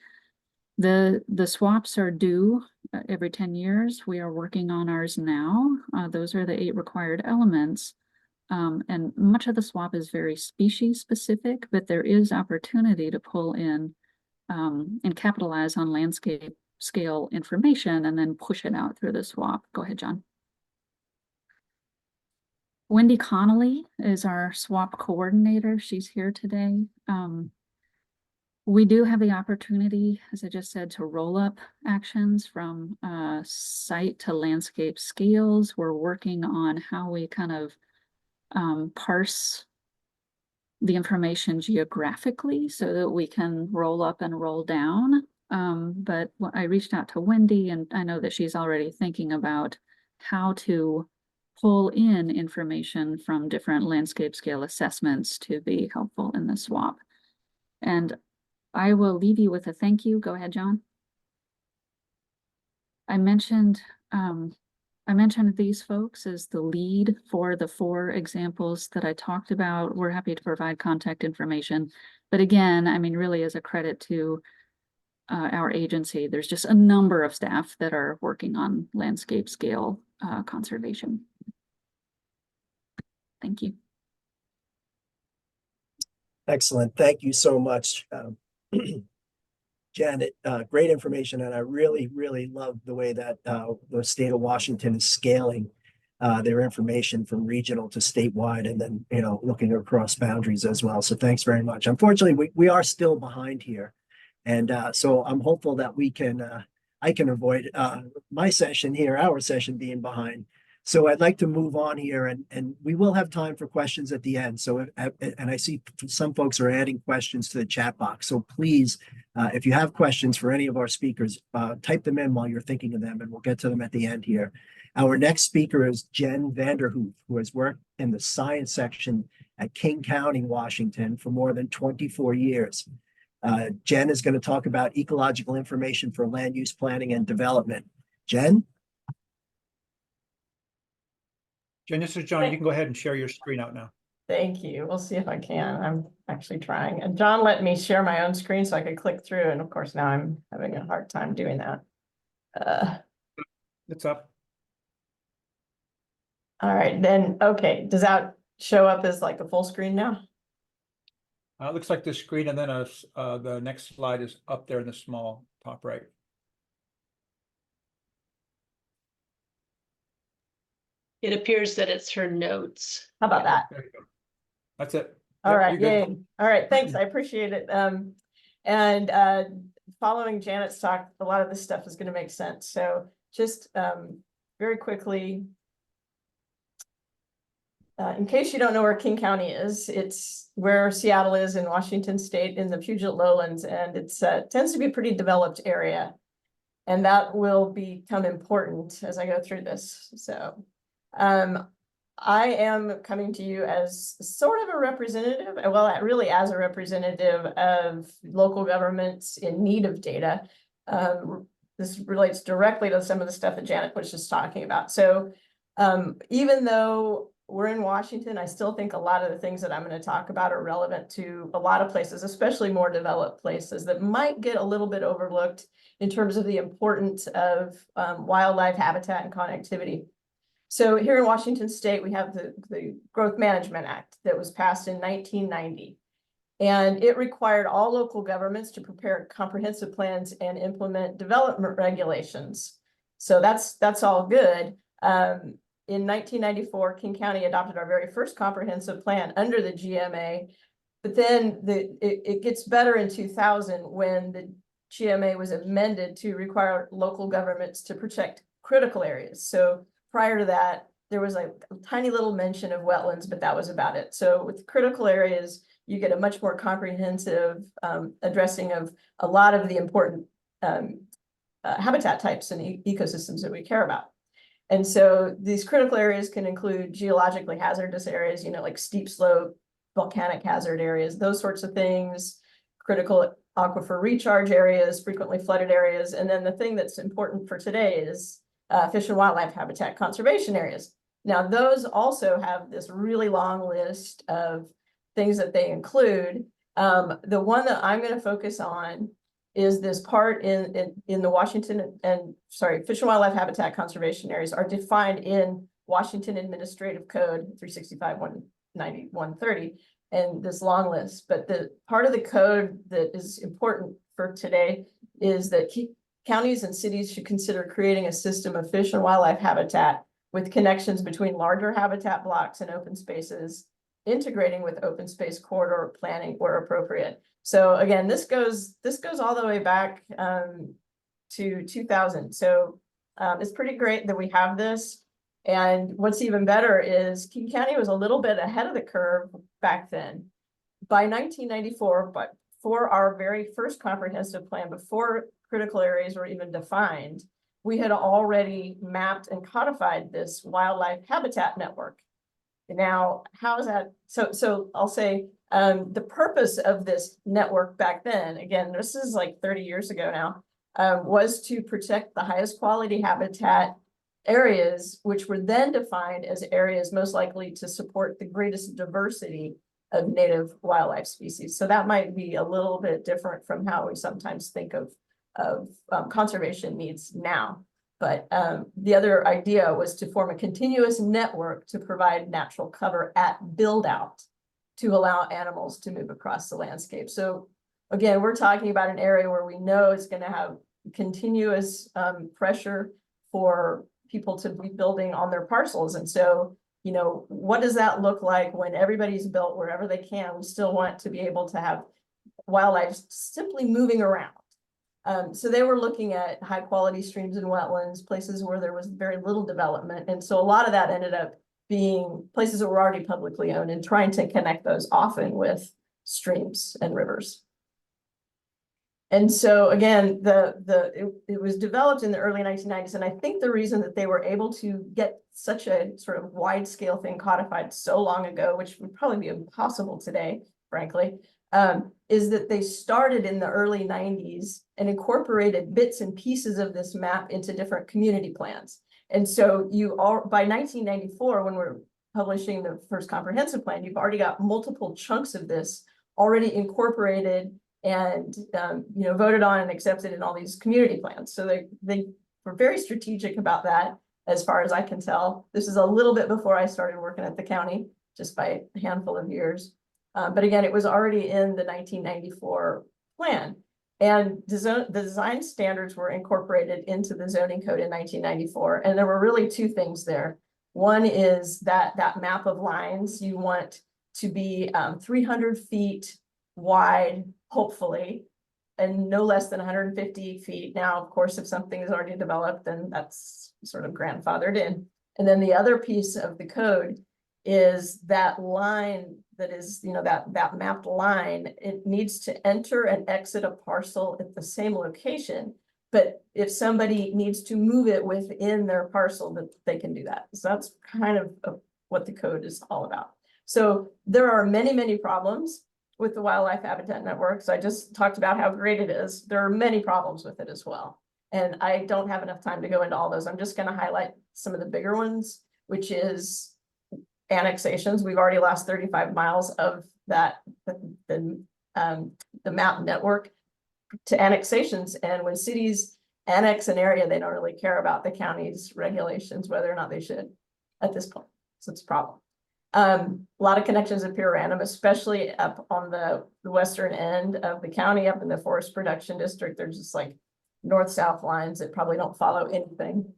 The swaps are due every 10 years. We are working on ours now. Those are the 8 required elements. And much of the swap is very species specific, but there is opportunity to pull in and capitalize on landscape scale information and then push it out through the swap. Go ahead, John. Wendy Connolly is our swap coordinator. She's here today. We do have the opportunity, as I just said, to roll up actions from site to landscape scales. We're working on how we kind of parse the information geographically so that we can roll up and roll down. But I reached out to Wendy, and I know that she's already thinking about how to pull in information from different landscape scale assessments to be helpful in the swap. And I will leave you with a thank you. Go ahead, John. I mentioned these folks as the lead for the 4 examples that I talked about. We're happy to provide contact information. But again, I mean, really as a credit to our agency, there's just a number of staff that are working on landscape scale conservation. Thank you. Excellent. Thank you so much, Janet. Great information. And I really, really love the way that the state of Washington is scaling their information from regional to statewide, and then, you know, looking across boundaries as well. So thanks very much. Unfortunately, we are still behind here. And so I'm hopeful that I can avoid my session here, our session being behind. So I'd like to move on here, and we will have time for questions at the end. So, and I see some folks are adding questions to the chat box. So please, if you have questions for any of our speakers, type them in while you're thinking of them, and we'll get to them at the end here. Our next speaker is Jen Vanderhoof, who has worked in the science section at King County, Washington for more than 24 years. Jen is going to talk about ecological information for land use planning and development. Jen? Jen, this is John. You can go ahead and share your screen out now. Thank you. We'll see if I can. I'm actually trying. And John let me share my own screen so I could click through. And of course, now I'm having a hard time doing that. It's up. All right, then. Okay. Does that show up as like a full screen now? It looks like the screen, and then the next slide is up there in the small top right. It appears that it's her notes. How about that? There you go. That's it. All Yep, right, you're yay. good. All right, thanks. I appreciate it. And following Janet's talk, a lot of this stuff is going to make sense. So just very quickly, in case you don't know where King County is, it's where Seattle is in Washington State in the Puget Lowlands, and it's tends to be a pretty developed area. And that will become important as I go through this. So I am coming to you as sort of a representative, well, really as a representative of local governments in need of data. This relates directly to some of the stuff that Janet was just talking about. So even though we're in Washington, I still think a lot of the things that I'm going to talk about are relevant to a lot of places, especially more developed places that might get a little bit overlooked in terms of the importance of wildlife habitat and connectivity. So here in Washington State, we have the Growth Management Act that was passed in 1990. And it required all local governments to prepare comprehensive plans and implement development regulations. So that's all good. In 1994, King County adopted our very first comprehensive plan under the GMA. But then it gets better in 2000 when the GMA was amended to require local governments to protect critical areas. So prior to that, there was like a tiny little mention of wetlands, but that was about it. So with critical areas, you get a much more comprehensive addressing of a lot of the important habitat types and ecosystems that we care about. And so these critical areas can include geologically hazardous areas, you know, like steep slope, volcanic hazard areas, those sorts of things, critical aquifer recharge areas, frequently flooded areas. And then the thing that's important for today is fish and wildlife habitat conservation areas. Now, those also have this really long list of things that they include. The one that I'm going to focus on is this part in the Washington Fish and Wildlife Habitat Conservation Areas are defined in Washington Administrative Code 365, 190, 130, and this long list. But the part of the code that is important for today is that counties and cities should consider creating a system of fish and wildlife habitat with connections between larger habitat blocks and open spaces, integrating with open space corridor planning where appropriate. So again, this goes all the way back to 2000. So it's pretty great that we have this. And what's even better is King County was a little bit ahead of the curve back then. By 1994, but for our very first comprehensive plan, before critical areas were even defined, we had already mapped and codified this wildlife habitat network. Now, how is that? So I'll say the purpose of this network back then, again, this is like 30 years ago now, was to protect the highest quality habitat areas, which were then defined as areas most likely to support the greatest diversity of native wildlife species. So that might be a little bit different from how we sometimes think of conservation needs now. But the other idea was to form a continuous network to provide natural cover at build out to allow animals to move across the landscape. So again, we're talking about an area where we know it's going to have continuous pressure for people to be building on their parcels. And so, you know, what does that look like when everybody's built wherever they can? We still want to be able to have wildlife simply moving around. So they were looking at high quality streams and wetlands, places where there was very little development. And so a lot of that ended up being places that were already publicly owned and trying to connect those often with streams and rivers. And so again, it was developed in the early 1990s. And I think the reason that they were able to get such a sort of wide scale thing codified so long ago, which would probably be impossible today, frankly, is that they started in the early 90s and incorporated bits and pieces of this map into different community plans. And so by 1994, when we're publishing the first comprehensive plan, you've already got multiple chunks of this already incorporated and voted on and accepted in all these community plans. So they were very strategic about that, as far as I can tell. This is a little bit before I started working at the county, just by a handful of years. But again, it was already in the 1994 plan. And the design standards were incorporated into the zoning code in 1994. And there were really two things there. One is that map of lines you want to be 300 feet wide, hopefully, and no less than 150 feet. Now, of course, if something is already developed, then that's sort of grandfathered in. And then the other piece of the code is that line that is, that mapped line, it needs to enter and exit a parcel at the same location. But if somebody needs to move it within their parcel, that they can do that. So that's kind of what the code is all about. So there are many, many problems with the wildlife habitat networks. I just talked about how great it is. There are many problems with it as well. And I don't have enough time to go into all those. I'm just going to highlight some of the bigger ones, which is annexations. We've already lost 35 miles of that, the map network to annexations. And when cities annex an area, they don't really care about the county's regulations, whether or not they should at this point. So it's a problem. A lot of connections appear random, especially up on the western end of the county, up in the forest production district. There's just like north-south lines that probably don't follow anything.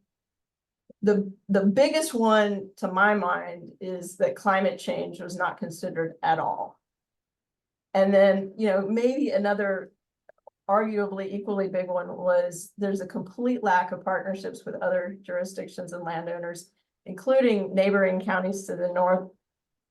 The biggest one to my mind is that climate change was not considered at all. And then, maybe another arguably equally big one was there's a complete lack of partnerships with other jurisdictions and landowners, including neighboring counties to the north,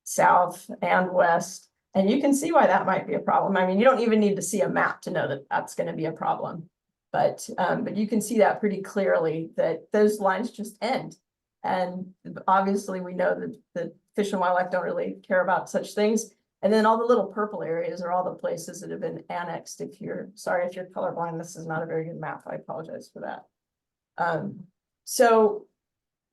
south, and west. And you can see why that might be a problem. I mean, you don't even need to see a map to know that that's going to be a problem. But you can see that pretty clearly, that those lines just end. And obviously we know that Fish and Wildlife don't really care about such things. And then all the little purple areas are all the places that have been annexed. If you're colorblind, this is not a very good map. I apologize for that. So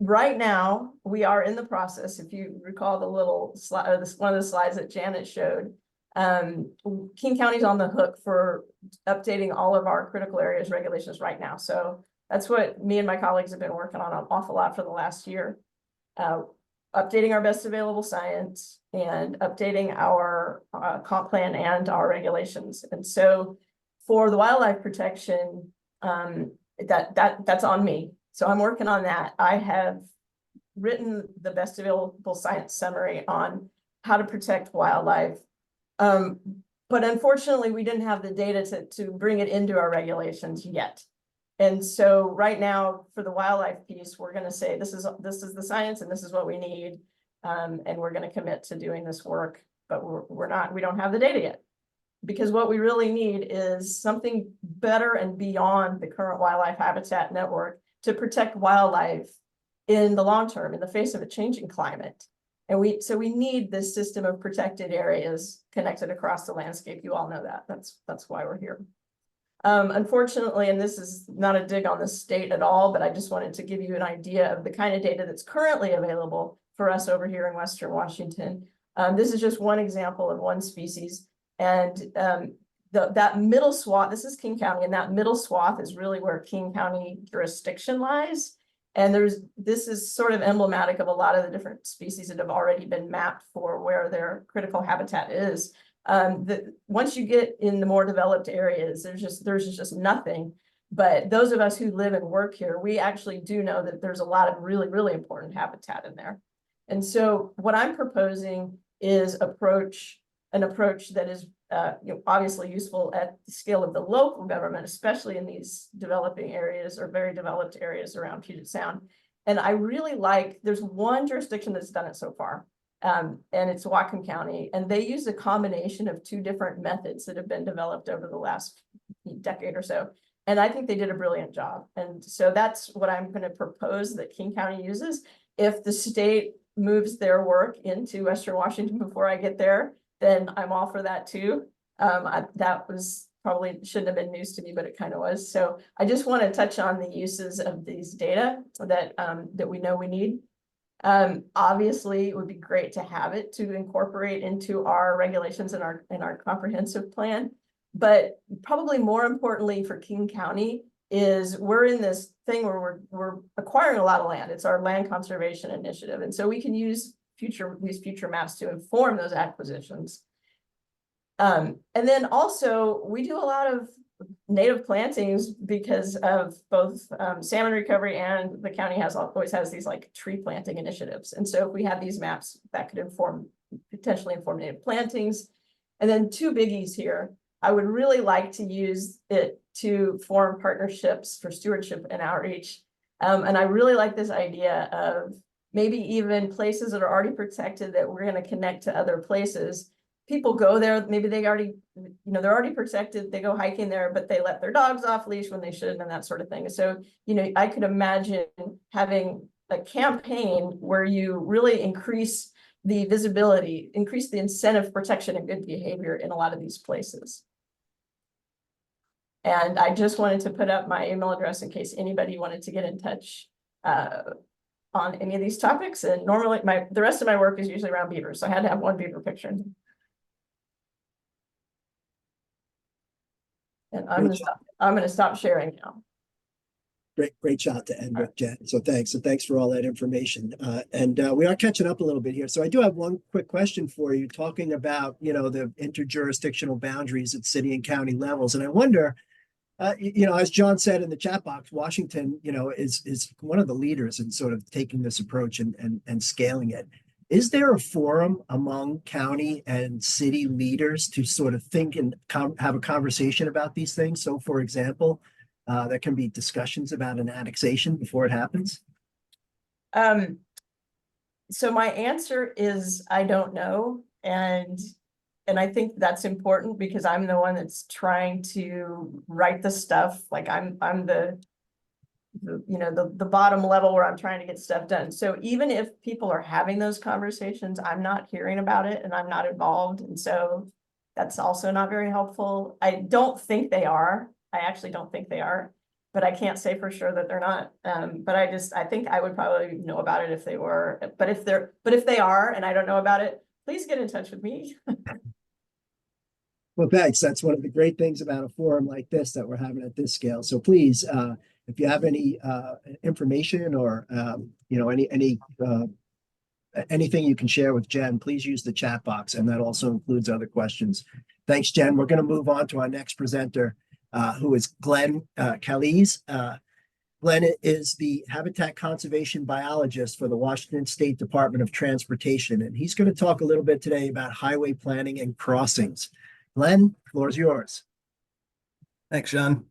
right now, we are in the process, if you recall the little slide, or this, one of the slides that Janet showed. King County's on the hook for updating all of our critical areas regulations right now. So that's what me and my colleagues have been working on an awful lot for the last year. Updating our best available science and updating our comp plan and our regulations. And so for the wildlife protection, that's on me. So I'm working on that. I have written the best available science summary on how to protect wildlife. But unfortunately, we didn't have the data to bring it into our regulations yet. And so right now, for the wildlife piece, we're going to say this is the science and this is what we need. And we're going to commit to doing this work, but we don't have the data yet. Because what we really need is something better and beyond the current wildlife habitat network to protect wildlife in the long term, in the face of a changing climate. And so we need this system of protected areas connected across the landscape. You all know that. That's why we're here. Unfortunately, and this is not a dig on the state at all, but I just wanted to give you an idea of the kind of data that's currently available for us over here in Western Washington. This is just one example of one species. And that middle swath, this is King County, and that middle swath is really where King County jurisdiction lies. And this is sort of emblematic of a lot of the different species that have already been mapped for where their critical habitat is. Once you get in the more developed areas, there's just nothing. But those of us who live and work here, we actually do know that there's a lot of really, really important habitat in there. And so what I'm proposing is an approach that is obviously useful at the scale of the local government, especially in these developing areas or very developed areas around Puget Sound. And I really there's one jurisdiction that's done it so far, and it's Whatcom County, and they use a combination of two different methods that have been developed over the last decade or so. And I think they did a brilliant job. And so that's what I'm going to propose that King County uses. If the state moves their work into Western Washington before I get there, then I'm all for that too. That was probably shouldn't have been news to me, but it kind of was. So I just want to touch on the uses of these data that we know we need. Obviously, it would be great to have it to incorporate into our regulations and our comprehensive plan. But probably more importantly for King County is we're in this thing where we're acquiring a lot of land. It's our land conservation initiative, and so we can use these future maps to inform those acquisitions. And then also we do a lot of native plantings because of both salmon recovery, and the county always has these like tree planting initiatives. And so if we have these maps, that could potentially inform native plantings. And then two biggies here. I would really like to use it to form partnerships for stewardship and outreach. And I really like this idea of maybe even places that are already protected that we're going to connect to other places. People go there, maybe they're already protected, they go hiking there, but they let their dogs off leash when they shouldn't, and that sort of thing. So, I could imagine having a campaign where you really increase the visibility, increase the incentive protection and good behavior in a lot of these places. And I just wanted to put up my email address in case anybody wanted to get in touch on any of these topics. And normally the rest of my work is usually around beavers, so I had to have one beaver picture. And I'm gonna stop sharing now. Great shot to end with, Jen. So thanks for all that information. And we are catching up a little bit here. So I do have one quick question for you, talking about, the interjurisdictional boundaries at city and county levels. And I wonder, as John said in the chat box, Washington, is one of the leaders in sort of taking this approach and scaling it. Is there a forum among county and city leaders to sort of think and have a conversation about these things? So, for example, there can be discussions about an annexation before it happens? So my answer is I don't know. And I think that's important because I'm the one that's trying to write the stuff. Like I'm the bottom level where I'm trying to get stuff done. So even if people are having those conversations, I'm not hearing about it and I'm not involved. And so that's also not very helpful. I don't think they are. I actually don't think they are. but I can't say for sure that they're not. But I think I would probably know about it if they were, but if they are, and I don't know about it, please get in touch with me. Well, thanks. That's one of the great things about a forum like this that we're having at this scale. So please, if you have any information or anything you can share with Jen, please use the chat box, and that also includes other questions. Thanks, Jen. We're going to move on to our next presenter, who is Glenn Calise. Glenn is the habitat conservation biologist for the Washington State Department of Transportation, and he's going to talk a little bit today about highway planning and crossings. Glenn, the floor is yours. Thanks, Sean.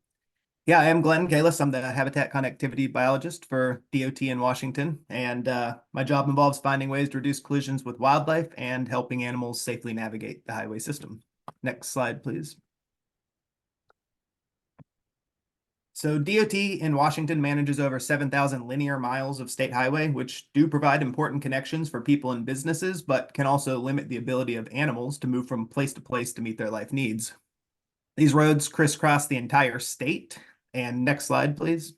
Yeah, I am Glenn Kalis. I'm the habitat connectivity biologist for DOT in Washington, and my job involves finding ways to reduce collisions with wildlife and helping animals safely navigate the highway system. Next slide, please. So DOT in Washington manages over 7,000 linear miles of state highway, which do provide important connections for people and businesses, but can also limit the ability of animals to move from place to place to meet their life needs. These roads crisscross the entire state. And next slide, please.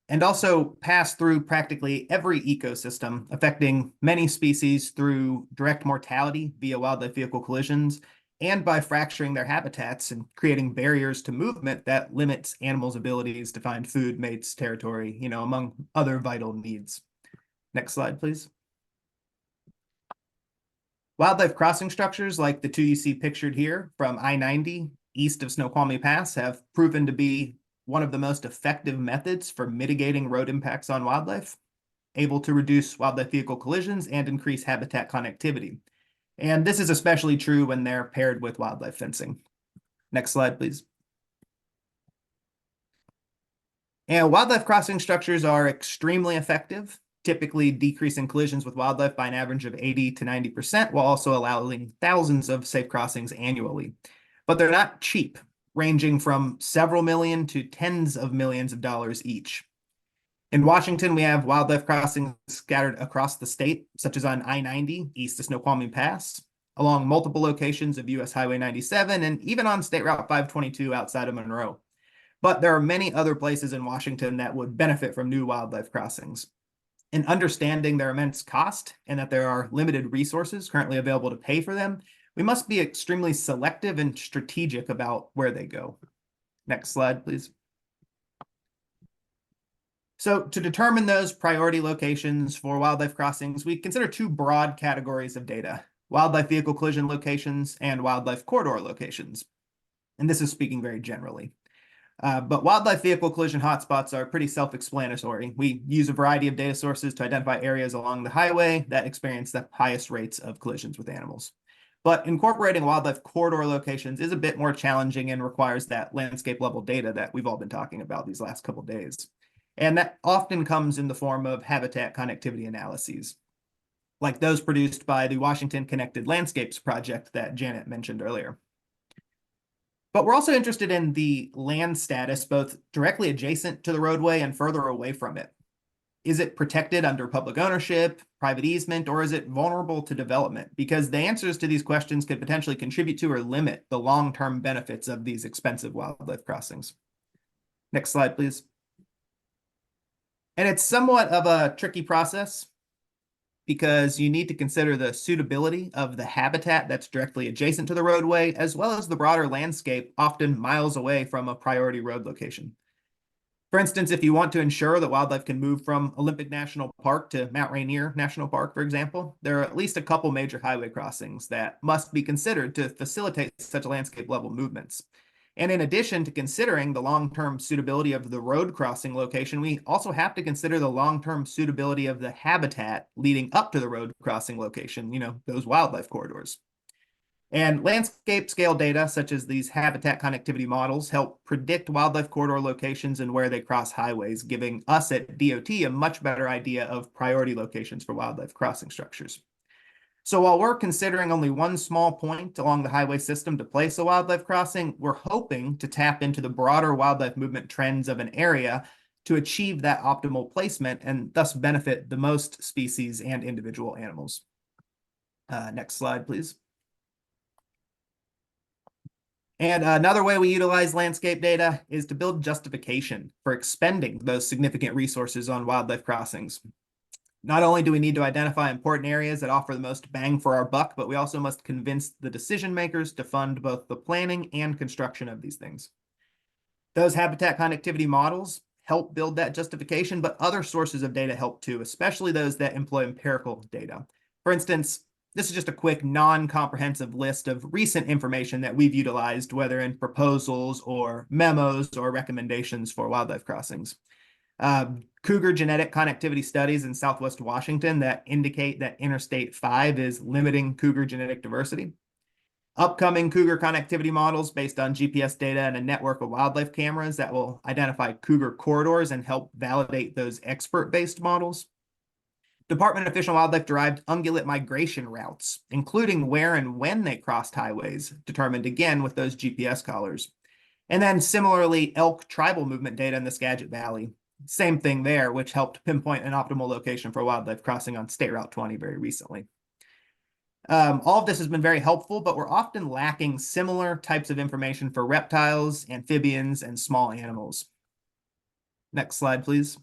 And also pass through practically every ecosystem, affecting many species through direct mortality via wildlife vehicle collisions, and by fracturing their habitats and creating barriers to movement that limits animals' abilities to find food, mates, territory, among other vital needs. Next slide, please. Wildlife crossing structures like the two you see pictured here from I-90 east of Snoqualmie Pass have proven to be one of the most effective methods for mitigating road impacts on wildlife, able to reduce wildlife vehicle collisions and increase habitat connectivity. And this is especially true when they're paired with wildlife fencing. Next slide, please. And wildlife crossing structures are extremely effective, typically decreasing collisions with wildlife by an average of 80 to 90%, while also allowing thousands of safe crossings annually. But they're not cheap, ranging from several million to tens of millions of dollars each. In Washington, we have wildlife crossings scattered across the state, such as on I-90 east of Snoqualmie Pass, along multiple locations of US Highway 97, and even on State Route 522 outside of Monroe. But there are many other places in Washington that would benefit from new wildlife crossings. In understanding their immense cost and that there are limited resources currently available to pay for them, we must be extremely selective and strategic about where they go. Next slide, please. So to determine those priority locations for wildlife crossings, we consider two broad categories of data: wildlife vehicle collision locations and wildlife corridor locations. And this is speaking very generally. But wildlife vehicle collision hotspots are pretty self-explanatory. We use a variety of data sources to identify areas along the highway that experience the highest rates of collisions with animals. But incorporating wildlife corridor locations is a bit more challenging and requires that landscape level data that we've all been talking about these last couple of days. And that often comes in the form of habitat connectivity analyses, like those produced by the Washington Connected Landscapes project that Janet mentioned earlier. But we're also interested in the land status, both directly adjacent to the roadway and further away from it. Is it protected under public ownership, private easement, or is it vulnerable to development? Because the answers to these questions could potentially contribute to or limit the long-term benefits of these expensive wildlife crossings. Next slide, please. And it's somewhat of a tricky process because you need to consider the suitability of the habitat that's directly adjacent to the roadway, as well as the broader landscape, often miles away from a priority road location. For instance, if you want to ensure that wildlife can move from Olympic National Park to Mount Rainier National Park, for example, there are at least a couple major highway crossings that must be considered to facilitate such landscape level movements. And in addition to considering the long-term suitability of the road crossing location, we also have to consider the long-term suitability of the habitat leading up to the road crossing location, those wildlife corridors. And landscape scale data, such as these habitat connectivity models, help predict wildlife corridor locations and where they cross highways, giving us at DOT a much better idea of priority locations for wildlife crossing structures. So while we're considering only one small point along the highway system to place a wildlife crossing, we're hoping to tap into the broader wildlife movement trends of an area to achieve that optimal placement and thus benefit the most species and individual animals. Next slide, please. And another way we utilize landscape data is to build justification for expending those significant resources on wildlife crossings. Not only do we need to identify important areas that offer the most bang for our buck, but we also must convince the decision makers to fund both the planning and construction of these things. Those habitat connectivity models help build that justification, but other sources of data help too, especially those that employ empirical data. For instance, this is just a quick non-comprehensive list of recent information that we've utilized, whether in proposals or memos or recommendations for wildlife crossings. Cougar genetic connectivity studies in Southwest Washington that indicate that Interstate 5 is limiting cougar genetic diversity. Upcoming cougar connectivity models based on GPS data and a network of wildlife cameras that will identify cougar corridors and help validate those expert-based models. Department of Fish and Wildlife derived ungulate migration routes, including where and when they crossed highways, determined again with those GPS collars. And then similarly, elk tribal movement data in the Skagit Valley. Same thing there, which helped pinpoint an optimal location for wildlife crossing on State Route 20 very recently. All of this has been very helpful, but we're often lacking similar types of information for reptiles, amphibians, and small animals. Next slide, please.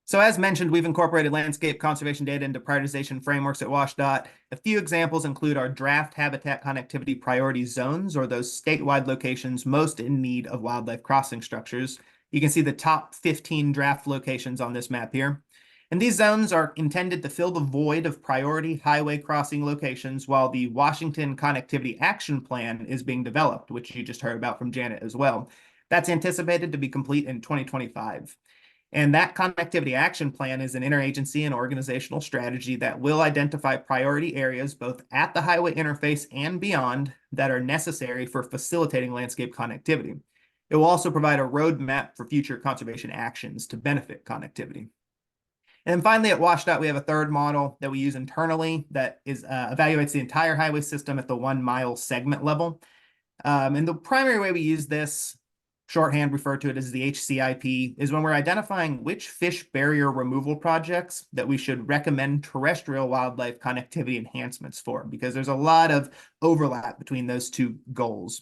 So as mentioned, we've incorporated landscape conservation data into prioritization frameworks at WashDOT. A few examples include our draft habitat connectivity priority zones, or those statewide locations most in need of wildlife crossing structures. You can see the top 15 draft locations on this map here. And these zones are intended to fill the void of priority highway crossing locations while the Washington Connectivity Action Plan is being developed, which you just heard about from Janet as well. That's anticipated to be complete in 2025. And that Connectivity Action Plan is an interagency and organizational strategy that will identify priority areas both at the highway interface and beyond that are necessary for facilitating landscape connectivity. It will also provide a roadmap for future conservation actions to benefit connectivity. And then finally, at WashDOT, we have a third model that we use internally that evaluates the entire highway system at the 1 mile segment level. And the primary way we use this, shorthand refer to it as the HCIP, is when we're identifying which fish barrier removal projects that we should recommend terrestrial wildlife connectivity enhancements for, because there's a lot of overlap between those two goals.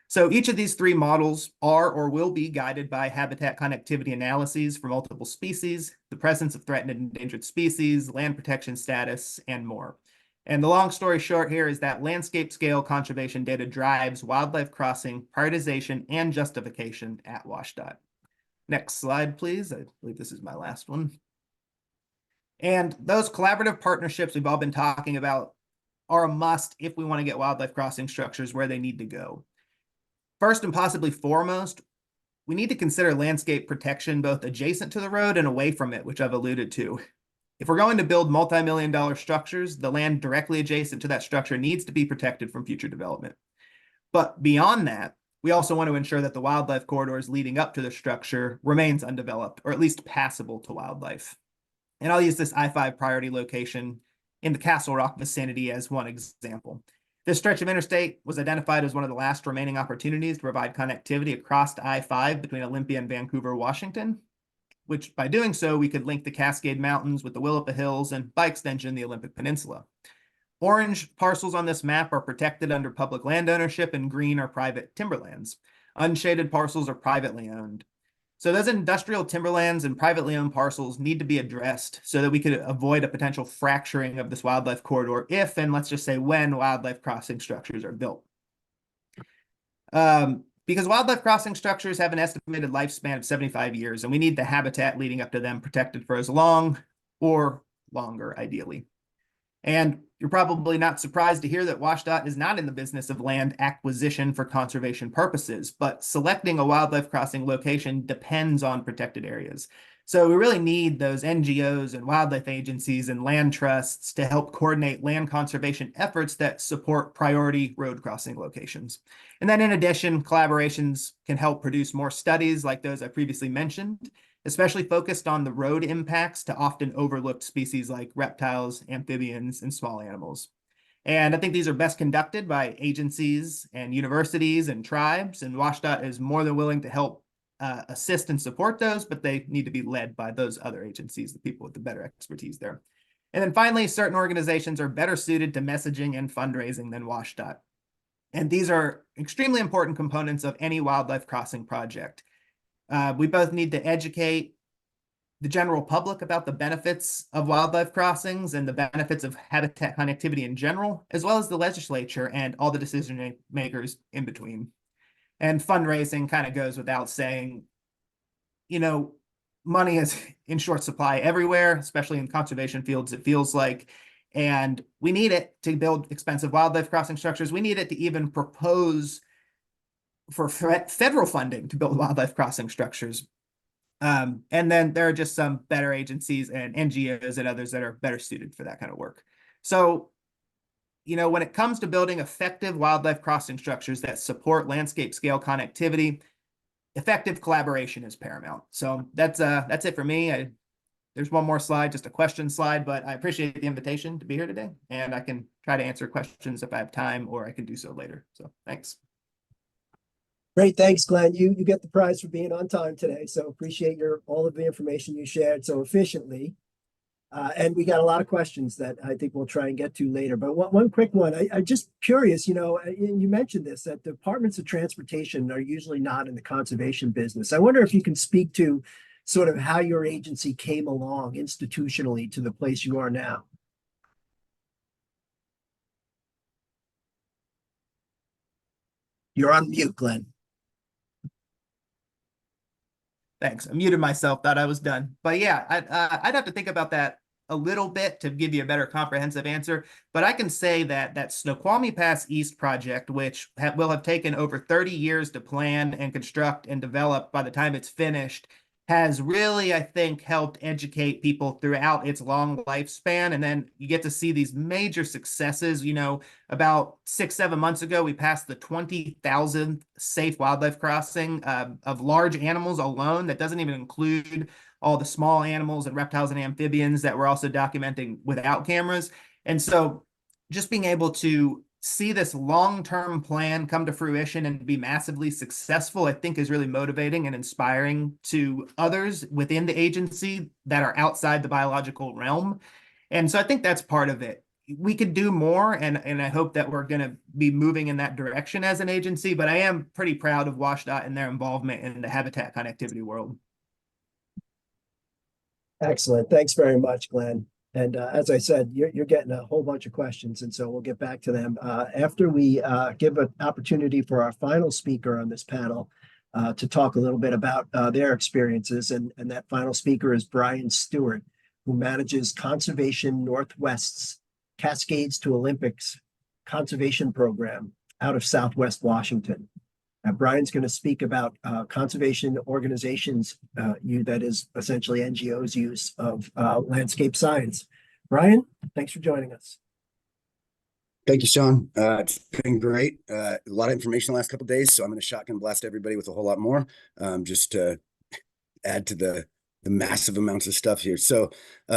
So each of these three models are or will be guided by habitat connectivity analyses for multiple species, the presence of threatened and endangered species, land protection status, and more. And the long story short here is that landscape scale conservation data drives wildlife crossing, prioritization, and justification at WashDOT. Next slide, please. I believe this is my last one. And those collaborative partnerships we've all been talking about are a must if we want to get wildlife crossing structures where they need to go. First and possibly foremost, we need to consider landscape protection both adjacent to the road and away from it, which I've alluded to. If we're going to build multi-million-dollar structures, the land directly adjacent to that structure needs to be protected from future development. But beyond that, we also want to ensure that the wildlife corridors leading up to the structure remains undeveloped, or at least passable to wildlife. And I'll use this I-5 priority location in the Castle Rock vicinity as one example. This stretch of interstate was identified as one of the last remaining opportunities to provide connectivity across I-5 between Olympia and Vancouver, Washington, which by doing so, we could link the Cascade Mountains with the Willapa Hills and by extension, the Olympic Peninsula. Orange parcels on this map are protected under public land ownership and green are private timberlands. Unshaded parcels are privately owned. So those industrial timberlands and privately owned parcels need to be addressed so that we could avoid a potential fracturing of this wildlife corridor if, and let's just say when, wildlife crossing structures are built. Because wildlife crossing structures have an estimated lifespan of 75 years, and we need the habitat leading up to them protected for as long or longer, ideally. And you're probably not surprised to hear that WashDOT is not in the business of land acquisition for conservation purposes, but selecting a wildlife crossing location depends on protected areas. So we really need those NGOs and wildlife agencies and land trusts to help coordinate land conservation efforts that support priority road crossing locations. And then in addition, collaborations can help produce more studies like those I previously mentioned, especially focused on the road impacts to often overlooked species like reptiles, amphibians, and small animals. And I think these are best conducted by agencies and universities and tribes, and WashDOT is more than willing to help assist and support those, but they need to be led by those other agencies, the people with the better expertise there. And then finally, certain organizations are better suited to messaging and fundraising than WSDOT. And these are extremely important components of any wildlife crossing project. We both need to educate the general public about the benefits of wildlife crossings and the benefits of habitat connectivity in general, as well as the legislature and all the decision makers in between. And fundraising kind of goes without saying. You know, money is in short supply everywhere, especially in conservation fields, it feels like. And we need it to build expensive wildlife crossing structures. We need it to even propose for federal funding to build wildlife crossing structures. And then there are just some better agencies and NGOs and others that are better suited for that kind of work. So, you know, when it comes to building effective wildlife crossing structures that support landscape scale connectivity, effective collaboration is paramount. So that's it for me. There's one more slide, just a question slide, but I appreciate the invitation to be here today, and I can try to answer questions if I have time, or I can do so later. So thanks. Great, thanks, Glenn. You get the prize for being on time today. So appreciate all of the information you shared so efficiently. And we got a lot of questions that I think we'll try and get to later. But one quick one, I just curious, you know, you mentioned this, that departments of transportation are usually not in the conservation business. I wonder if you can speak to sort of how your agency came along institutionally to the place you are now. You're on mute, Glenn. Thanks. I muted myself, thought I was done. But yeah, I'd have to think about that a little bit to give you a better comprehensive answer. But I can say that Snoqualmie Pass East project, which will have taken over 30 years to plan and construct and develop by the time it's finished, has really, I think, helped educate people throughout its long lifespan. And then you get to see these major successes. You know, about 6-7 months ago, we passed the 20,000th safe wildlife crossing of large animals alone. That doesn't even include all the small animals and reptiles and amphibians that we're also documenting without cameras. And so just being able to see this long-term plan come to fruition and be massively successful, I think is really motivating and inspiring to others within the agency that are outside the biological realm. And so I think that's part of it. We could do more, and I hope that we're going to be moving in that direction as an agency, but I am pretty proud of WSDOT and their involvement in the habitat connectivity world. Excellent. Thanks very much, Glenn. And as I said, you're getting a whole bunch of questions, and so we'll get back to them after we give an opportunity for our final speaker on this panel to talk a little bit about their experiences. And that final speaker is Brian Stewart, who manages Conservation Northwest's Cascades to Olympics conservation program out of Southwest Washington. Brian's going to speak about conservation organizations, that is essentially NGOs' use of landscape science. Brian, thanks for joining us. Thank you, Shawn. It's been great. A lot of information the last couple of days, so I'm going to shotgun blast everybody with a whole lot more, just to add to the massive amounts of stuff here. So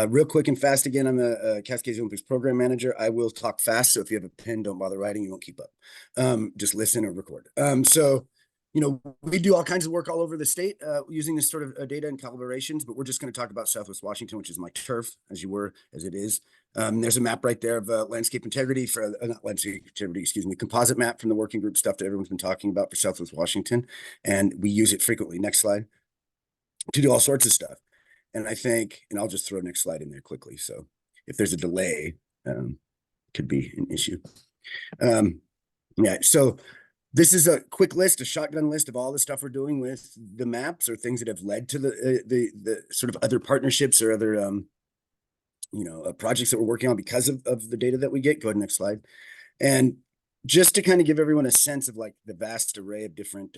real quick and fast again, I'm the Cascades Olympics program manager. I will talk fast, so if you have a pen, don't bother writing, you won't keep up. Just listen or record. So, you know, we do all kinds of work all over the state using this sort of data and collaborations, but we're just going to talk about Southwest Washington, which is my turf, as it is. There's a map right there of landscape integrity for, not landscape integrity, excuse me, composite map from the working group stuff that everyone's been talking about for Southwest Washington. And we use it frequently. Next slide. To do all sorts of stuff. And I think, and I'll just throw next slide in there quickly. So if there's a delay, could be an issue. Yeah, so this is a quick list, a shotgun list of all the stuff we're doing with the maps or things that have led to the sort of other partnerships or other, projects that we're working on because of the data that we get. Go ahead, next slide. And just to kind of give everyone a sense of like the vast array of different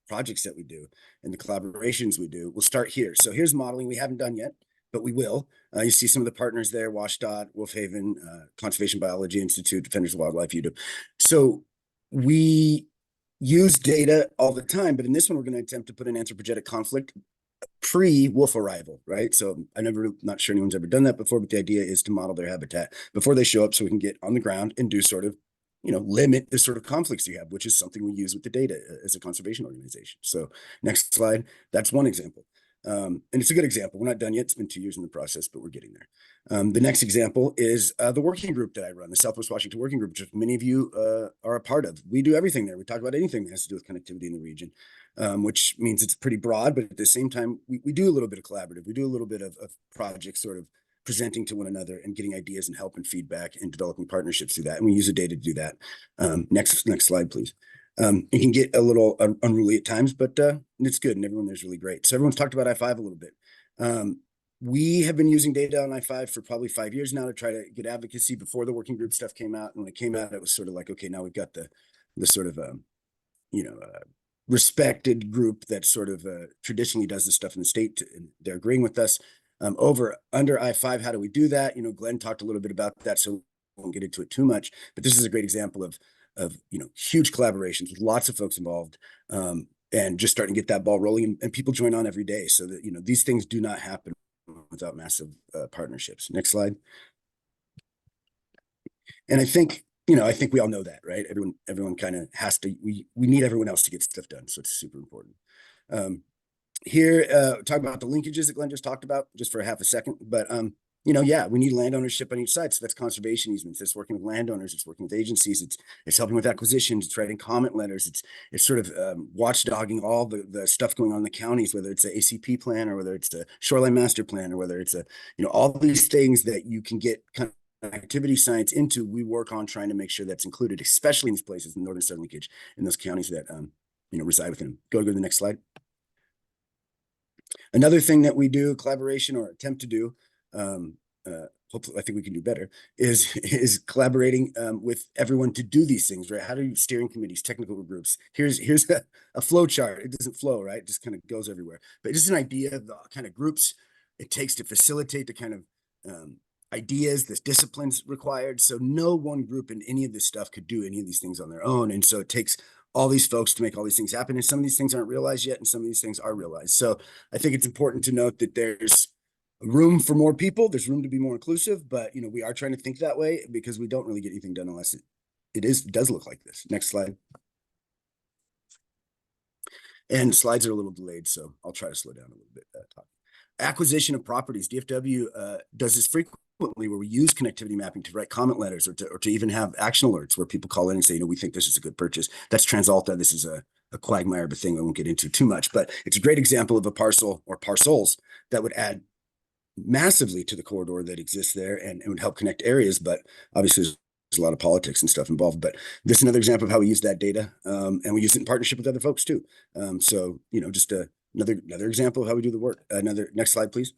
projects that we do and the collaborations we do. We'll start here. So here's modeling we haven't done yet, but we will. You see some of the partners there, WSDOT, Wolfhaven, Conservation Biology Institute, Defenders of Wildlife, UW. So we use data all the time, but in this one, we're going to attempt to put an anthropogenic conflict pre-wolf arrival, right? So not sure anyone's ever done that before, but the idea is to model their habitat before they show up so we can get on the ground and do sort of limit the sort of conflicts you have, which is something we use with the data as a conservation organization. So next slide, that's one example. And it's a good example. We're not done yet. It's been 2 years in the process, but we're getting there. The next example is the working group that I run, the Southwest Washington Working Group, which many of you are a part of. We do everything there. We talk about anything that has to do with connectivity in the region, which means it's pretty broad, but at the same time, we do a little bit of collaborative. We do a little bit of projects sort of presenting to one another and getting ideas and help and feedback and developing partnerships through that. And we use the data to do that. Next slide, please. It can get a little unruly at times, but it's good, and everyone there's really great. So everyone's talked about I-5 a little bit. We have been using data on I-5 for probably 5 years now to try to get advocacy before the working group stuff came out. And when it came out, it was sort of like, okay, now we've got the sort of, respected group that sort of traditionally does this stuff in the state. And they're agreeing with us. Under I-5, how do we do that? Glenn talked a little bit about that, so we won't get into it too much. But this is a great example of huge collaborations with lots of folks involved, and just starting to get that ball rolling, and people join on every day, so that these things do not happen without massive partnerships. Next slide. And I think we all know that, right? Everyone kind of has to. We need everyone else to get stuff done, so it's super important. Here, talk about the linkages that Glenn just talked about, just for half a second, but yeah, we need land ownership on each side. So that's conservation easements. It's working with landowners. It's working with agencies. It's helping with acquisitions. It's writing comment letters. It's sort of watchdogging all the stuff going on in the counties, whether it's a ACP plan or whether it's a shoreline master plan or whether it's all these things that you can get kind of activity science into. We work on trying to make sure that's included, especially in these places, in northern southern linkage, in those counties that reside within them. Go to the next slide. Another thing that we do, collaboration or attempt to do, hopefully I think we can do better, is collaborating with everyone to do these things, right? How do you steering committees, technical groups? Here's a flow chart. It doesn't flow, right? It just kind of goes everywhere. But just an idea of the kind of groups it takes to facilitate the kind of ideas, the disciplines required. So no one group in any of this stuff could do any of these things on their own. And so it takes all these folks to make all these things happen. And some of these things aren't realized yet, and some of these things are realized. So I think it's important to note that there's room for more people. There's room to be more inclusive, but we are trying to think that way, because we don't really get anything done unless it does look like this. Next slide. And slides are a little delayed, so I'll try to slow down a little bit. Acquisition of properties. DFW does this frequently, where we use connectivity mapping to write comment letters or to even have action alerts where people call in and say, we think this is a good purchase. That's TransAlta. This is a quagmire of a thing I won't get into too much, but it's a great example of a parcel or parcels that would add massively to the corridor that exists there and would help connect areas. But obviously there's a lot of politics and stuff involved, but this is another example of how we use that data. And we use it in partnership with other folks too. So, just another example of how we do the work. Next slide, please.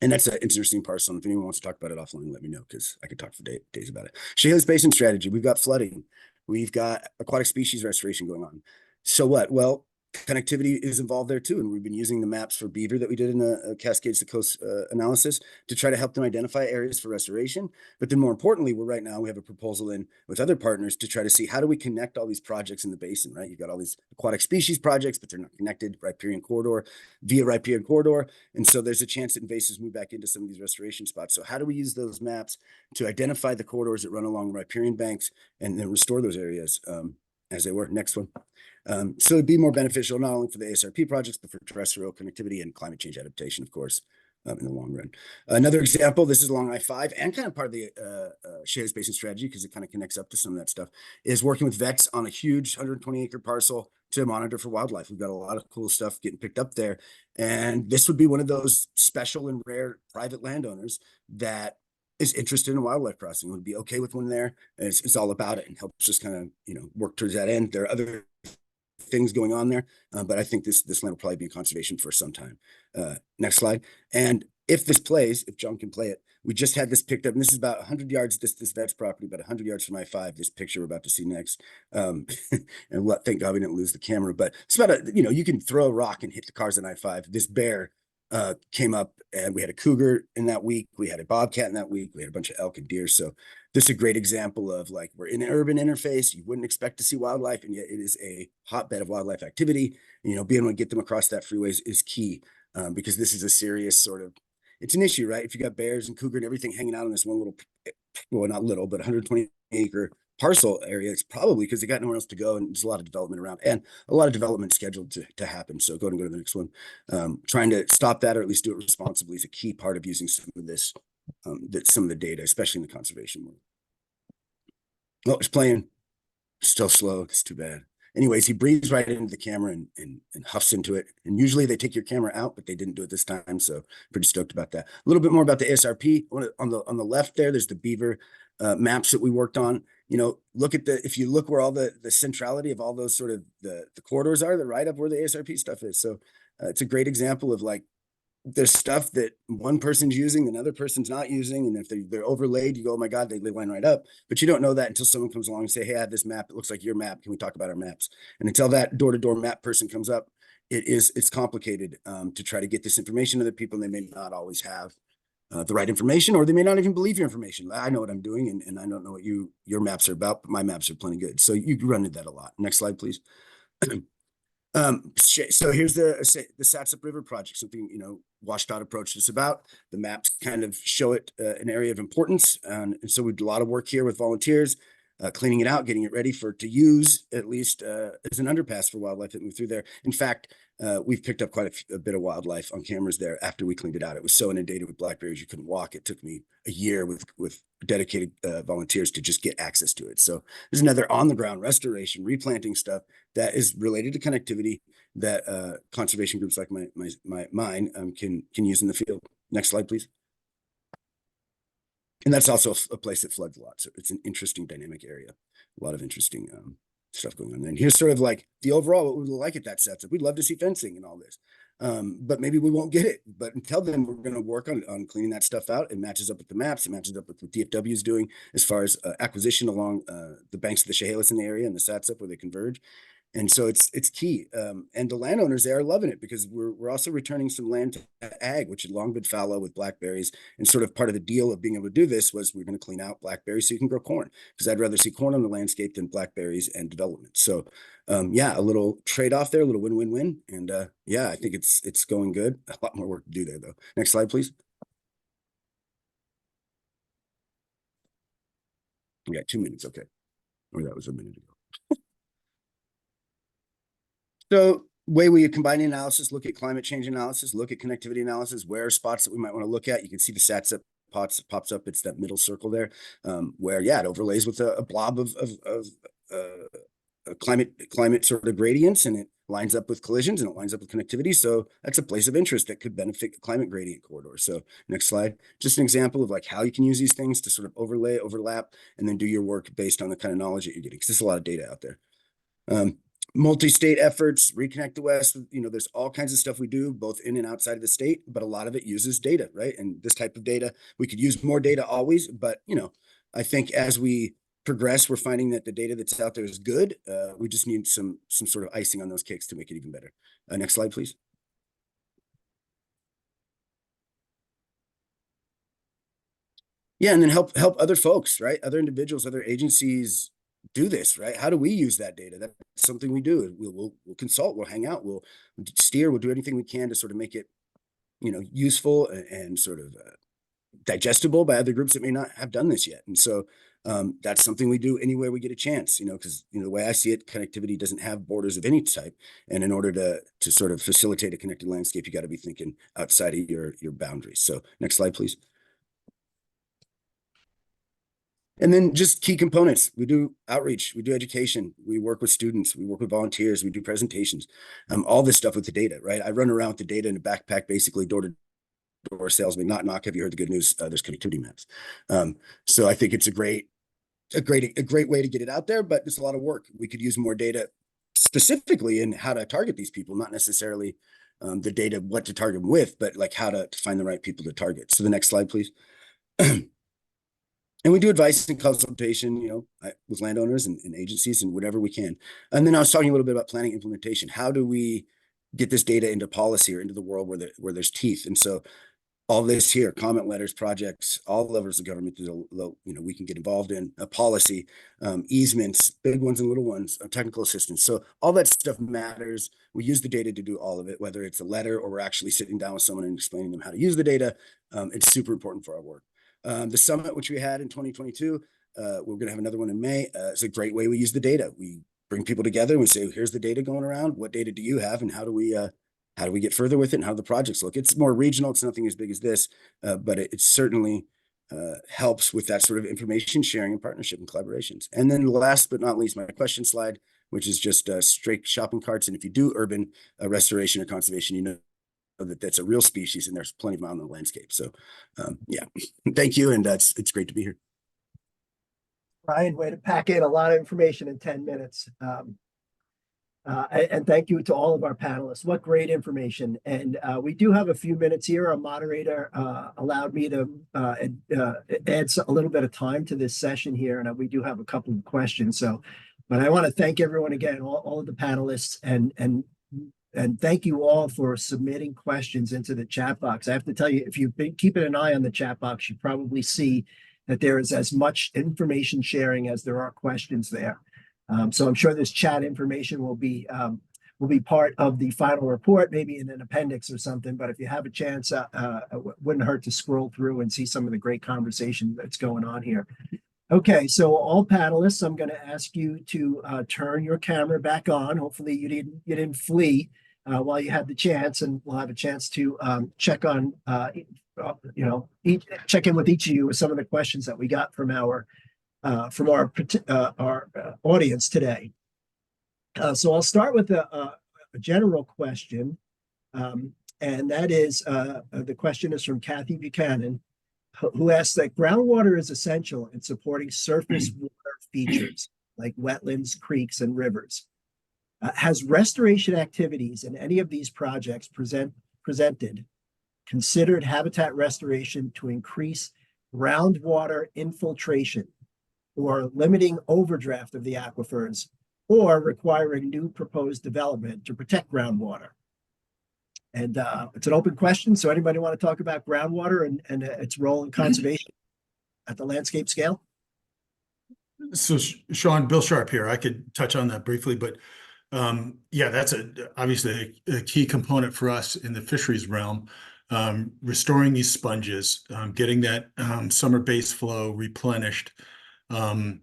And that's an interesting parcel. If anyone wants to talk about it offline, let me know, because I could talk for days about it. Chehalis Basin strategy. We've got flooding. We've got aquatic species restoration going on. So what? Well, connectivity is involved there too. And we've been using the maps for beaver that we did in the Cascades to Coast analysis to try to help them identify areas for restoration. But then more importantly, we have a proposal in with other partners to try to see how do we connect all these projects in the basin, right? You've got all these aquatic species projects, but they're not connected riparian corridor via riparian corridor. And so there's a chance that invasives move back into some of these restoration spots. So how do we use those maps to identify the corridors that run along riparian banks and then restore those areas as they were? Next one. So it'd be more beneficial not only for the ASRP projects, but for terrestrial connectivity and climate change adaptation, of course, in the long run. Another example, this is along I-5 and kind of part of the Chehalis Basin strategy, because it kind of connects up to some of that stuff, is working with vets on a huge 120-acre parcel to monitor for wildlife. We've got a lot of cool stuff getting picked up there. And this would be one of those special and rare private landowners that is interested in wildlife crossing, would be okay with one there. And it's all about it and helps us kind of, work towards that end. There are other things going on there, but I think this land will probably be in conservation for some time. Next slide. And if this plays, if John can play it, we just had this picked up, and this is about 100 yards, this vet's property, about 100 yards from I-5, this picture we're about to see next. And thank God we didn't lose the camera, but it's about you can throw a rock and hit the cars on I-5. This bear came up, and we had a cougar in that week. We had a bobcat in that week. We had a bunch of elk and deer. So this is a great example of we're in an urban interface. You wouldn't expect to see wildlife, and yet it is a hotbed of wildlife activity. Being able to get them across that freeway is key, because this is a serious it's an issue, right? If you got bears and cougar and everything hanging out on this one little, well, not little, but 120-acre parcel area, it's probably because they got nowhere else to go, and there's a lot of development around, and a lot of development scheduled to happen. So go to the next one. Trying to stop that, or at least do it responsibly, is a key part of using some of this, some of the data, especially in the conservation world. Oh, it's playing. Still slow. It's too bad. Anyways, he breathes right into the camera and huffs into it. And usually they take your camera out, but they didn't do it this time. So pretty stoked about that. A little bit more about the ASRP. On the left there, there's the beaver maps that we worked on. You know, if you look where all the centrality of all those sort of the corridors are, they're right up where the ASRP stuff is. So it's a great example of like, there's stuff that one person's using, another person's not using. And if they're overlaid, you go, oh my God, they line right up. But you don't know that until someone comes along and say, hey, I have this map. It looks like your map. Can we talk about our maps? And until that door-to-door map person comes up, it's complicated to try to get this information to the people, and they may not always have the right information, or they may not even believe your information. I know what I'm doing, and I don't know what your maps are about, but my maps are plenty good. So you run into that a lot. Next slide, please. So here's the Satsup River project, something, you know, Washed Out approached us about. The maps kind of show it an area of importance. And so we did a lot of work here with volunteers, cleaning it out, getting it ready to use at least as an underpass for wildlife that moved through there. In fact, we've picked up quite a bit of wildlife on cameras there after we cleaned it out. It was so inundated with blackberries you couldn't walk. It took me a year with dedicated volunteers to just get access to it. So there's another on the ground restoration, replanting stuff that is related to connectivity that conservation groups like mine can use in the field. Next slide, please. And that's also a place that floods a lot. So it's an interesting dynamic area. A lot of interesting stuff going on. And here's sort of like the overall, what we would like at that sets up. We'd love to see fencing and all this, but maybe we won't get it. But until then, we're going to work on cleaning that stuff out. It matches up with the maps. It matches up with what DFW is doing as far as acquisition along the banks of the Chehalis in the area and the Satsup where they converge. And so it's key. And the landowners, they are loving it, because we're also returning some land to ag, which had long been fallow with blackberries. And sort of part of the deal of being able to do this was we're going to clean out blackberries so you can grow corn, because I'd rather see corn on the landscape than blackberries and development. So yeah, a little trade-off there, a little win-win-win. And yeah, I think it's going good. A lot more work to do there though. Next slide, please. We got 2 minutes. Okay. Or that was a minute ago. So way we combine the analysis, look at climate change analysis, look at connectivity analysis, where are spots that we might want to look at. You can see the Satsup pops up. It's that middle circle there, where, yeah, it overlays with a blob of climate sort of gradients, and it lines up with collisions, and it lines up with connectivity. So that's a place of interest that could benefit the climate gradient corridor. So next slide, just an example of like how you can use these things to sort of overlap, and then do your work based on the kind of knowledge that you're getting, because there's a lot of data out there. Multi-state efforts, Reconnect the West, you know, there's all kinds of stuff we do both in and outside of the state, but a lot of it uses data, right? And this type of data, we could use more data always, but, you know, I think as we progress, we're finding that the data that's out there is good. We just need some sort of icing on those cakes to make it even better. Next slide, please. Yeah, and then help other folks, right? Other individuals, other agencies do this, right? How do we use that data? That's something we do. We'll consult, we'll hang out, we'll steer, we'll do anything we can to sort of make it, you know, useful and sort of digestible by other groups that may not have done this yet. And so that's something we do anywhere we get a chance, you know, because, you know, the way I see it, connectivity doesn't have borders of any type. And in order to sort of facilitate a connected landscape, you got to be thinking outside of your boundaries. So next slide, please. And then just key components. We do outreach, we do education, we work with students, we work with volunteers, we do presentations, all this stuff with the data, right? I run around with the data in a backpack, basically door to door salesman, knock. Have you heard the good news? There's connectivity maps. So I think it's a great way to get it out there, but it's a lot of work. We could use more data specifically in how to target these people, not necessarily the data, what to target them with, but like how to find the right people to target. So the next slide, please. And we do advice and consultation, you know, with landowners and agencies and whatever we can. And then I was talking a little bit about planning implementation. How do we get this data into policy or into the world where there's teeth? And so all this here, comment letters, projects, all levels of government, you know, we can get involved in policy, easements, big ones and little ones, technical assistance. So all that stuff matters. We use the data to do all of it, whether it's a letter or we're actually sitting down with someone and explaining them how to use the data. It's super important for our work. The summit, which we had in 2022, We're going to have another one in May. It's a great way we use the data. We bring people together and we say, here's the data going around. What data do you have, and how do we get further with it, and how do the projects look? It's more regional. It's nothing as big as this, but it certainly helps with that sort of information sharing and partnership and collaborations. And then last but not least, my question slide, which is just straight shopping carts. And if you do urban restoration or conservation, you know that that's a real species, and there's plenty of them out in the landscape. So yeah, thank you. And it's great to be here. Ryan, way to pack in a lot of information in 10 minutes. And thank you to all of our panelists. What great information. And we do have a few minutes here. Our moderator allowed me to add a little bit of time to this session here. And we do have a couple of questions. But I want to thank everyone again, all of the panelists, and thank you all for submitting questions into the chat box. I have to tell you, if you've been keeping an eye on the chat box, you probably see that there is as much information sharing as there are questions there. So I'm sure this chat information will be part of the final report, maybe in an appendix or something. But if you have a chance, it wouldn't hurt to scroll through and see some of the great conversation that's going on here. Okay, so all panelists, I'm going to ask you to turn your camera back on. Hopefully you didn't flee while you had the chance, and we'll have a chance to check on check in with each of you with some of the questions that we got from our audience today. So I'll start with a general question, and that is the question is from Kathy Buchanan, who asks that groundwater is essential in supporting surface water features like wetlands, creeks, and rivers. Has restoration activities in any of these projects presented considered habitat restoration to increase groundwater infiltration, or limiting overdraft of the aquifers, or requiring new proposed development to protect groundwater? And it's an open question. So anybody want to talk about groundwater and its role in conservation at the landscape scale? So Shawn, Bill Sharp here. I could touch on that briefly, but yeah, that's obviously a key component for us in the fisheries realm. Restoring these sponges, getting that summer base flow replenished. And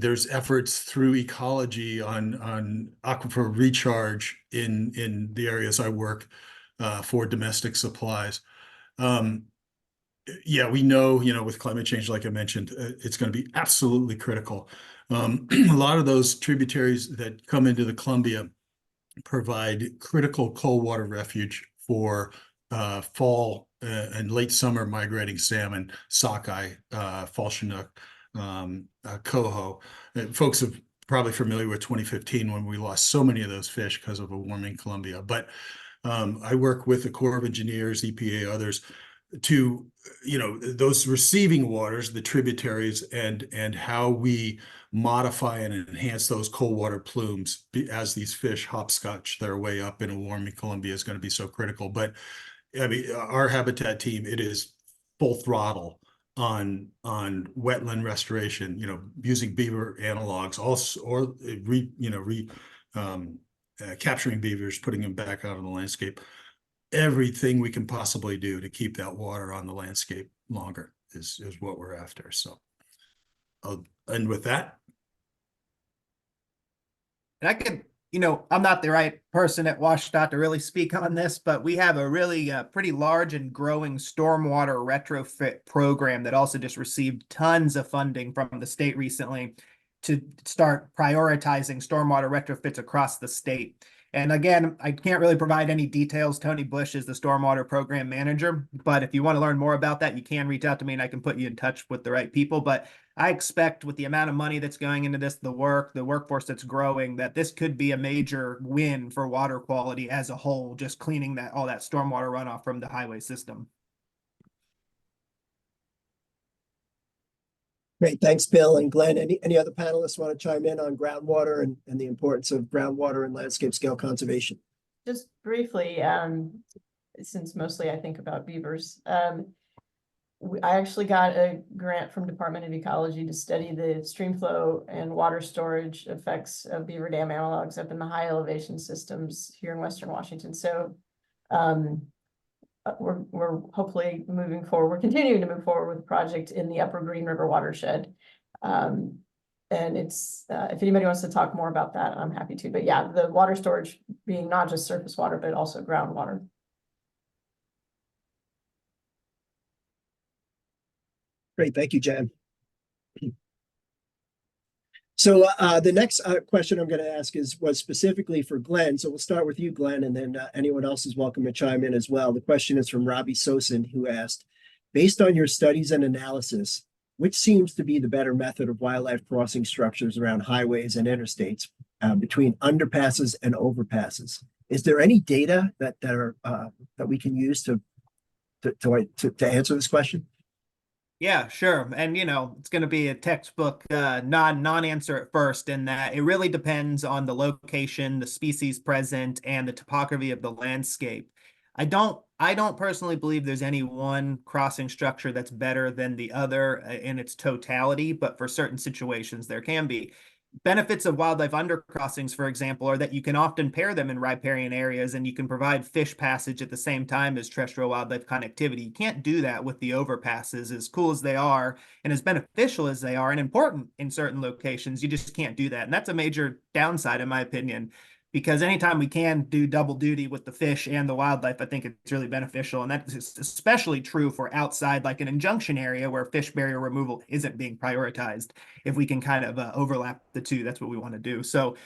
there's efforts through ecology on aquifer recharge in the areas I work for domestic supplies. Yeah, we know, with climate change, like I mentioned, it's going to be absolutely critical. A lot of those tributaries that come into the Columbia provide critical cold water refuge for fall and late summer migrating salmon, sockeye, fall chinook, coho. Folks are probably familiar with 2015 when we lost so many of those fish because of a warming Columbia. But I work with the Corps of Engineers, EPA, others, to those receiving waters, the tributaries, and how we modify and enhance those cold water plumes as these fish hopscotch their way up in a warming Columbia is going to be so critical. But I mean, our habitat team, it is full throttle on wetland restoration, using beaver analogs, also, or capturing beavers, putting them back out on the landscape. Everything we can possibly do to keep that water on the landscape longer is what we're after. So I'll end with that. And I could, I'm not the right person at WashDOT to really speak on this, but we have a really pretty large and growing stormwater retrofit program that also just received tons of funding from the state recently to start prioritizing stormwater retrofits across the state. And again, I can't really provide any details. Tony Bush is the stormwater program manager, but if you want to learn more about that, you can reach out to me and I can put you in touch with the right people. But I expect with the amount of money that's going into this, the workforce that's growing, that this could be a major win for water quality as a whole, just cleaning all that stormwater runoff from the highway system. Great, thanks, Bill and Glenn. Any other panelists want to chime in on groundwater and the importance of groundwater and landscape scale conservation? Just briefly, since mostly I think about beavers, I actually got a grant from Department of Ecology to study the stream flow and water storage effects of beaver dam analogs up in the high elevation systems here in Western Washington. So we're hopefully moving forward. We're continuing to move forward with the project in the Upper Green River watershed. And it's, if anybody wants to talk more about that, I'm happy to. But yeah, the water storage being not just surface water, but also groundwater. Great, thank you, Jen. So the next question I'm going to ask was specifically for Glenn. So we'll start with you, Glenn, and then anyone else is welcome to chime in as well. The question is from Robbie Sosin, who asked, based on your studies and analysis, which seems to be the better method of wildlife crossing structures around highways and interstates between underpasses and overpasses? Is there any data that we can use to answer this question? Yeah, sure. And it's going to be a textbook non-answer at first, in that it really depends on the location, the species present, and the topography of the landscape. I don't personally believe there's any one crossing structure that's better than the other in its totality, but for certain situations there can be. Benefits of wildlife undercrossings, for example, are that you can often pair them in riparian areas, and you can provide fish passage at the same time as terrestrial wildlife connectivity. You can't do that with the overpasses, as cool as they are and as beneficial as they are and important in certain locations. You just can't do that. And that's a major downside, in my opinion, because anytime we can do double duty with the fish and the wildlife, I think it's really beneficial. And that's especially true for outside, like an injunction area where fish barrier removal isn't being prioritized. If we can kind of overlap the two, that's what we want to do. So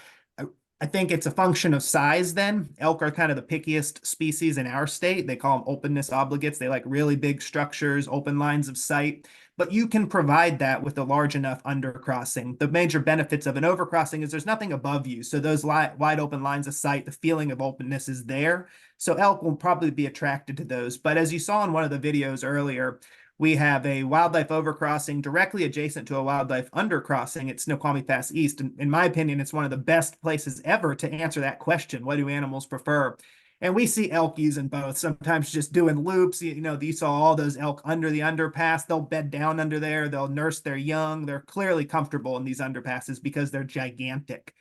I think it's a function of size then. Elk are kind of the pickiest species in our state. They call them openness obligates. They like really big structures, open lines of sight. But you can provide that with a large enough undercrossing. The major benefits of an overcrossing is there's nothing above you. So those wide open lines of sight, the feeling of openness is there. So elk will probably be attracted to those. But as you saw in one of the videos earlier, we have a wildlife overcrossing directly adjacent to a wildlife undercrossing at Snoqualmie Pass East. And in my opinion, it's one of the best places ever to answer that question. What do animals prefer? And we see elk using both, sometimes just doing loops. You saw all those elk under the underpass. They'll bed down under there. They'll nurse their young. They're clearly comfortable in these underpasses because they're gigantic,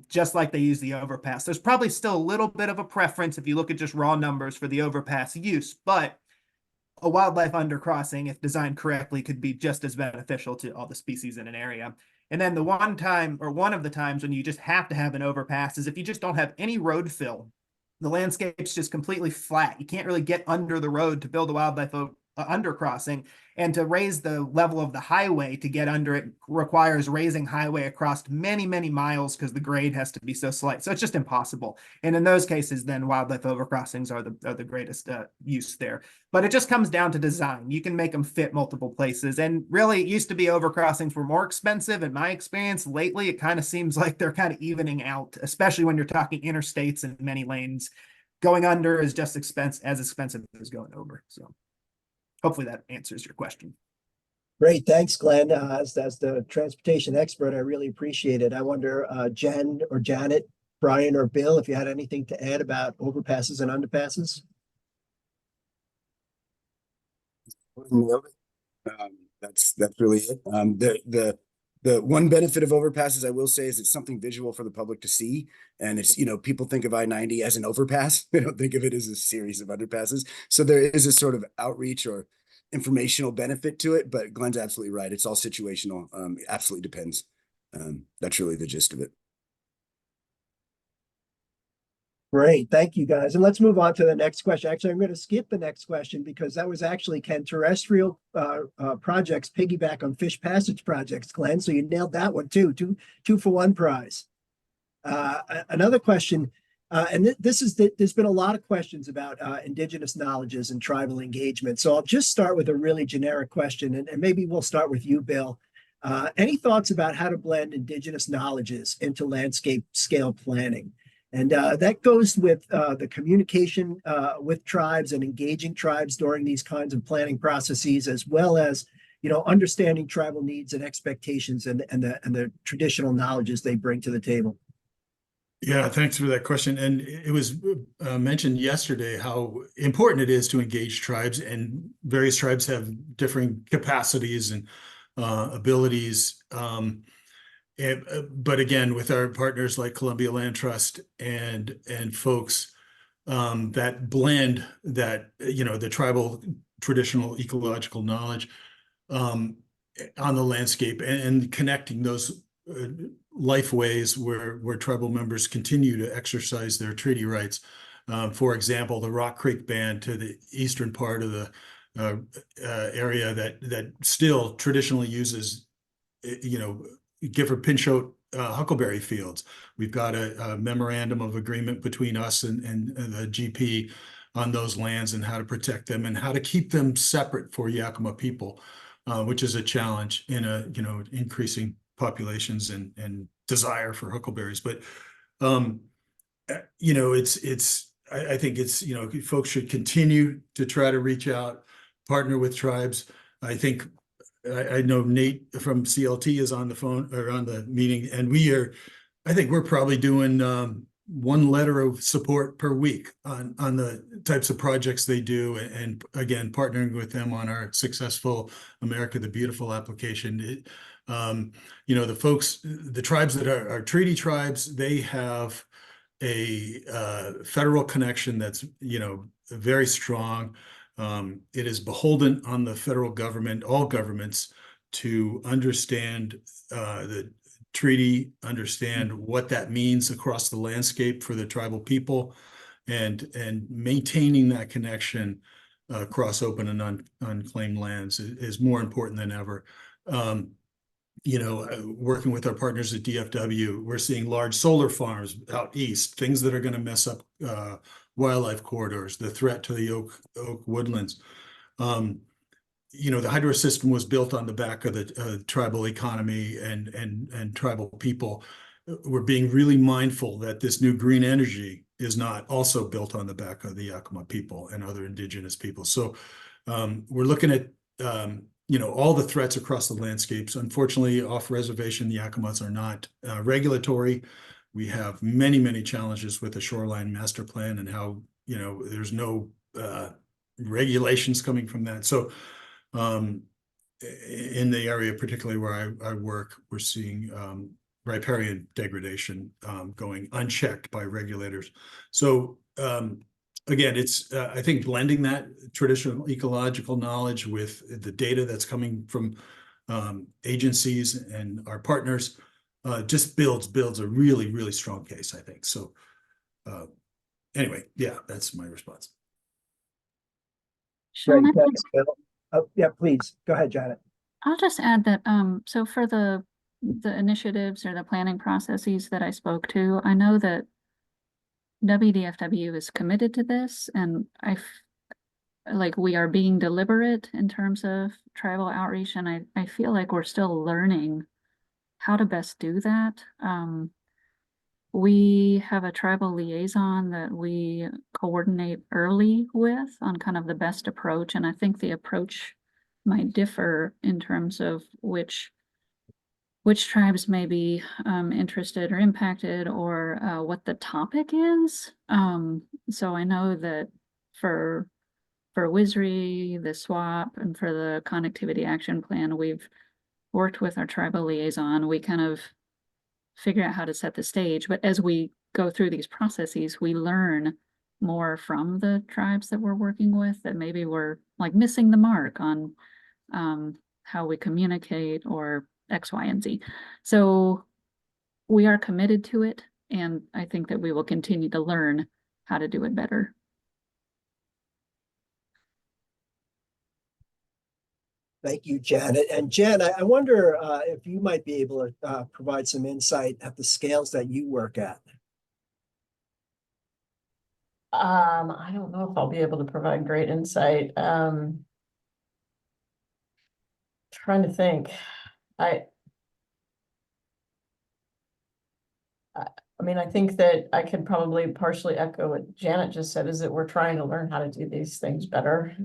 just like they use the overpass. There's probably still a little bit of a preference if you look at just raw numbers for the overpass use, but a wildlife undercrossing, if designed correctly, could be just as beneficial to all the species in an area. And then one of the times when you just have to have an overpass is if you just don't have any road fill. The landscape's just completely flat. You can't really get under the road to build a wildlife undercrossing, and to raise the level of the highway to get under it requires raising highway across many, many miles because the grade has to be so slight. So it's just impossible. And in those cases, then wildlife overcrossings are the greatest use there. But it just comes down to design. You can make them fit multiple places. And really, it used to be overcrossings were more expensive. In my experience, lately, it kind of seems like they're kind of evening out, especially when you're talking interstates and many lanes. Going under is just as expensive as going over. So hopefully that answers your question. Great, thanks, Glenn. As the transportation expert, I really appreciate it. I wonder, Jen or Janet, Brian or Bill, if you had anything to add about overpasses and underpasses? That's really it. The one benefit of overpasses, I will say, is it's something visual for the public to see. And it's, people think of I-90 as an overpass. They don't think of it as a series of underpasses. So there is a sort of outreach or informational benefit to it, but Glenn's absolutely right. It's all situational. It absolutely depends. That's really the gist of it. Great, thank you, guys. And let's move on to the next question. Actually, I'm going to skip the next question because that was actually, can terrestrial projects piggyback on fish passage projects, Glenn? So you nailed that one too. Two for one prize. Another question, and there's been a lot of questions about indigenous knowledges and tribal engagement. So I'll just start with a really generic question, and maybe we'll start with you, Bill. Any thoughts about how to blend indigenous knowledges into landscape scale planning? And that goes with the communication with tribes and engaging tribes during these kinds of planning processes, as well as, understanding tribal needs and expectations and the traditional knowledges they bring to the table. Yeah, thanks for that question. And it was mentioned yesterday how important it is to engage tribes, and various tribes have differing capacities and abilities. But again, with our partners like Columbia Land Trust and folks that blend that, the tribal traditional ecological knowledge on the landscape and connecting those life ways where tribal members continue to exercise their treaty rights. For example, the Rock Creek Band to the eastern part of the area that still traditionally uses, Gifford Pinchot huckleberry fields. We've got a memorandum of agreement between us and the GP on those lands and how to protect them and how to keep them separate for Yakima people, which is a challenge in increasing populations and desire for huckleberries. But I think it's folks should continue to try to reach out, partner with tribes. I think I know Nate from CLT is on the phone or on the meeting, and I think we're probably doing one letter of support per week on the types of projects they do, and again, partnering with them on our successful America the Beautiful application. The tribes that are treaty tribes, they have a federal connection that's very strong. It is beholden on the federal government, all governments, to understand the treaty, understand what that means across the landscape for the tribal people, and maintaining that connection across open and unclaimed lands is more important than ever. Working with our partners at DFW, we're seeing large solar farms out east, things that are going to mess up wildlife corridors, the threat to the oak woodlands. The hydro system was built on the back of the tribal economy and tribal people. We're being really mindful that this new green energy is not also built on the back of the Yakima people and other indigenous people. So we're looking at all the threats across the landscapes. Unfortunately, off-reservation, the Yakimas are not regulatory. We have many, many challenges with the shoreline master plan and how, there's no regulations coming from that. So in the area, particularly where I work, we're seeing riparian degradation going unchecked by regulators. So again, it's I think blending that traditional ecological knowledge with the data that's coming from agencies and our partners just builds a really, really strong case, I think. So anyway, yeah, that's my response. Great, Shawn, thanks, Bill. Oh, yeah, please, go ahead, Janet. I'll just add that, so for the initiatives or the planning processes that I spoke to, I know that WDFW is committed to this, and we are being deliberate in terms of tribal outreach, and I feel like we're still learning how to best do that. We have a tribal liaison that we coordinate early with on kind of the best approach, and I think the approach might differ in terms of which tribes may be interested or impacted, or what the topic is. So I know that for WISRI, the SWAP, and for the Connectivity Action Plan, we've worked with our tribal liaison. We kind of figure out how to set the stage, but as we go through these processes, we learn more from the tribes that we're working with, that maybe we're missing the mark on how we communicate or X, Y, and Z. So we are committed to it, and I think that we will continue to learn how to do it better. Thank you, Janet. And Jen, I wonder if you might be able to provide some insight at the scales that you work at. I don't know if I'll be able to provide great insight. Trying to think. I mean, I think that I could probably partially echo what Janet just said, is that we're trying to learn how to do these things better.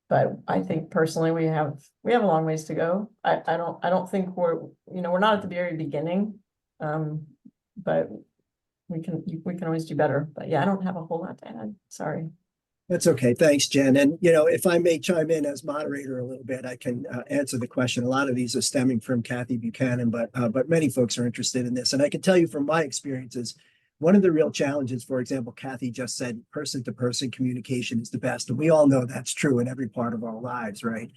But I think personally we have a long ways to go. I don't think we're not at the very beginning. But we can always do better. But yeah, I don't have a whole lot to add. Sorry. That's okay. Thanks, Jen. And, if I may chime in as moderator a little bit, I can answer the question. A lot of these are stemming from Kathy Buchanan, but many folks are interested in this. And I can tell you from my experiences, one of the real challenges, for example, Kathy just said person-to-person communication is the best. And we all know that's true in every part of our lives, right?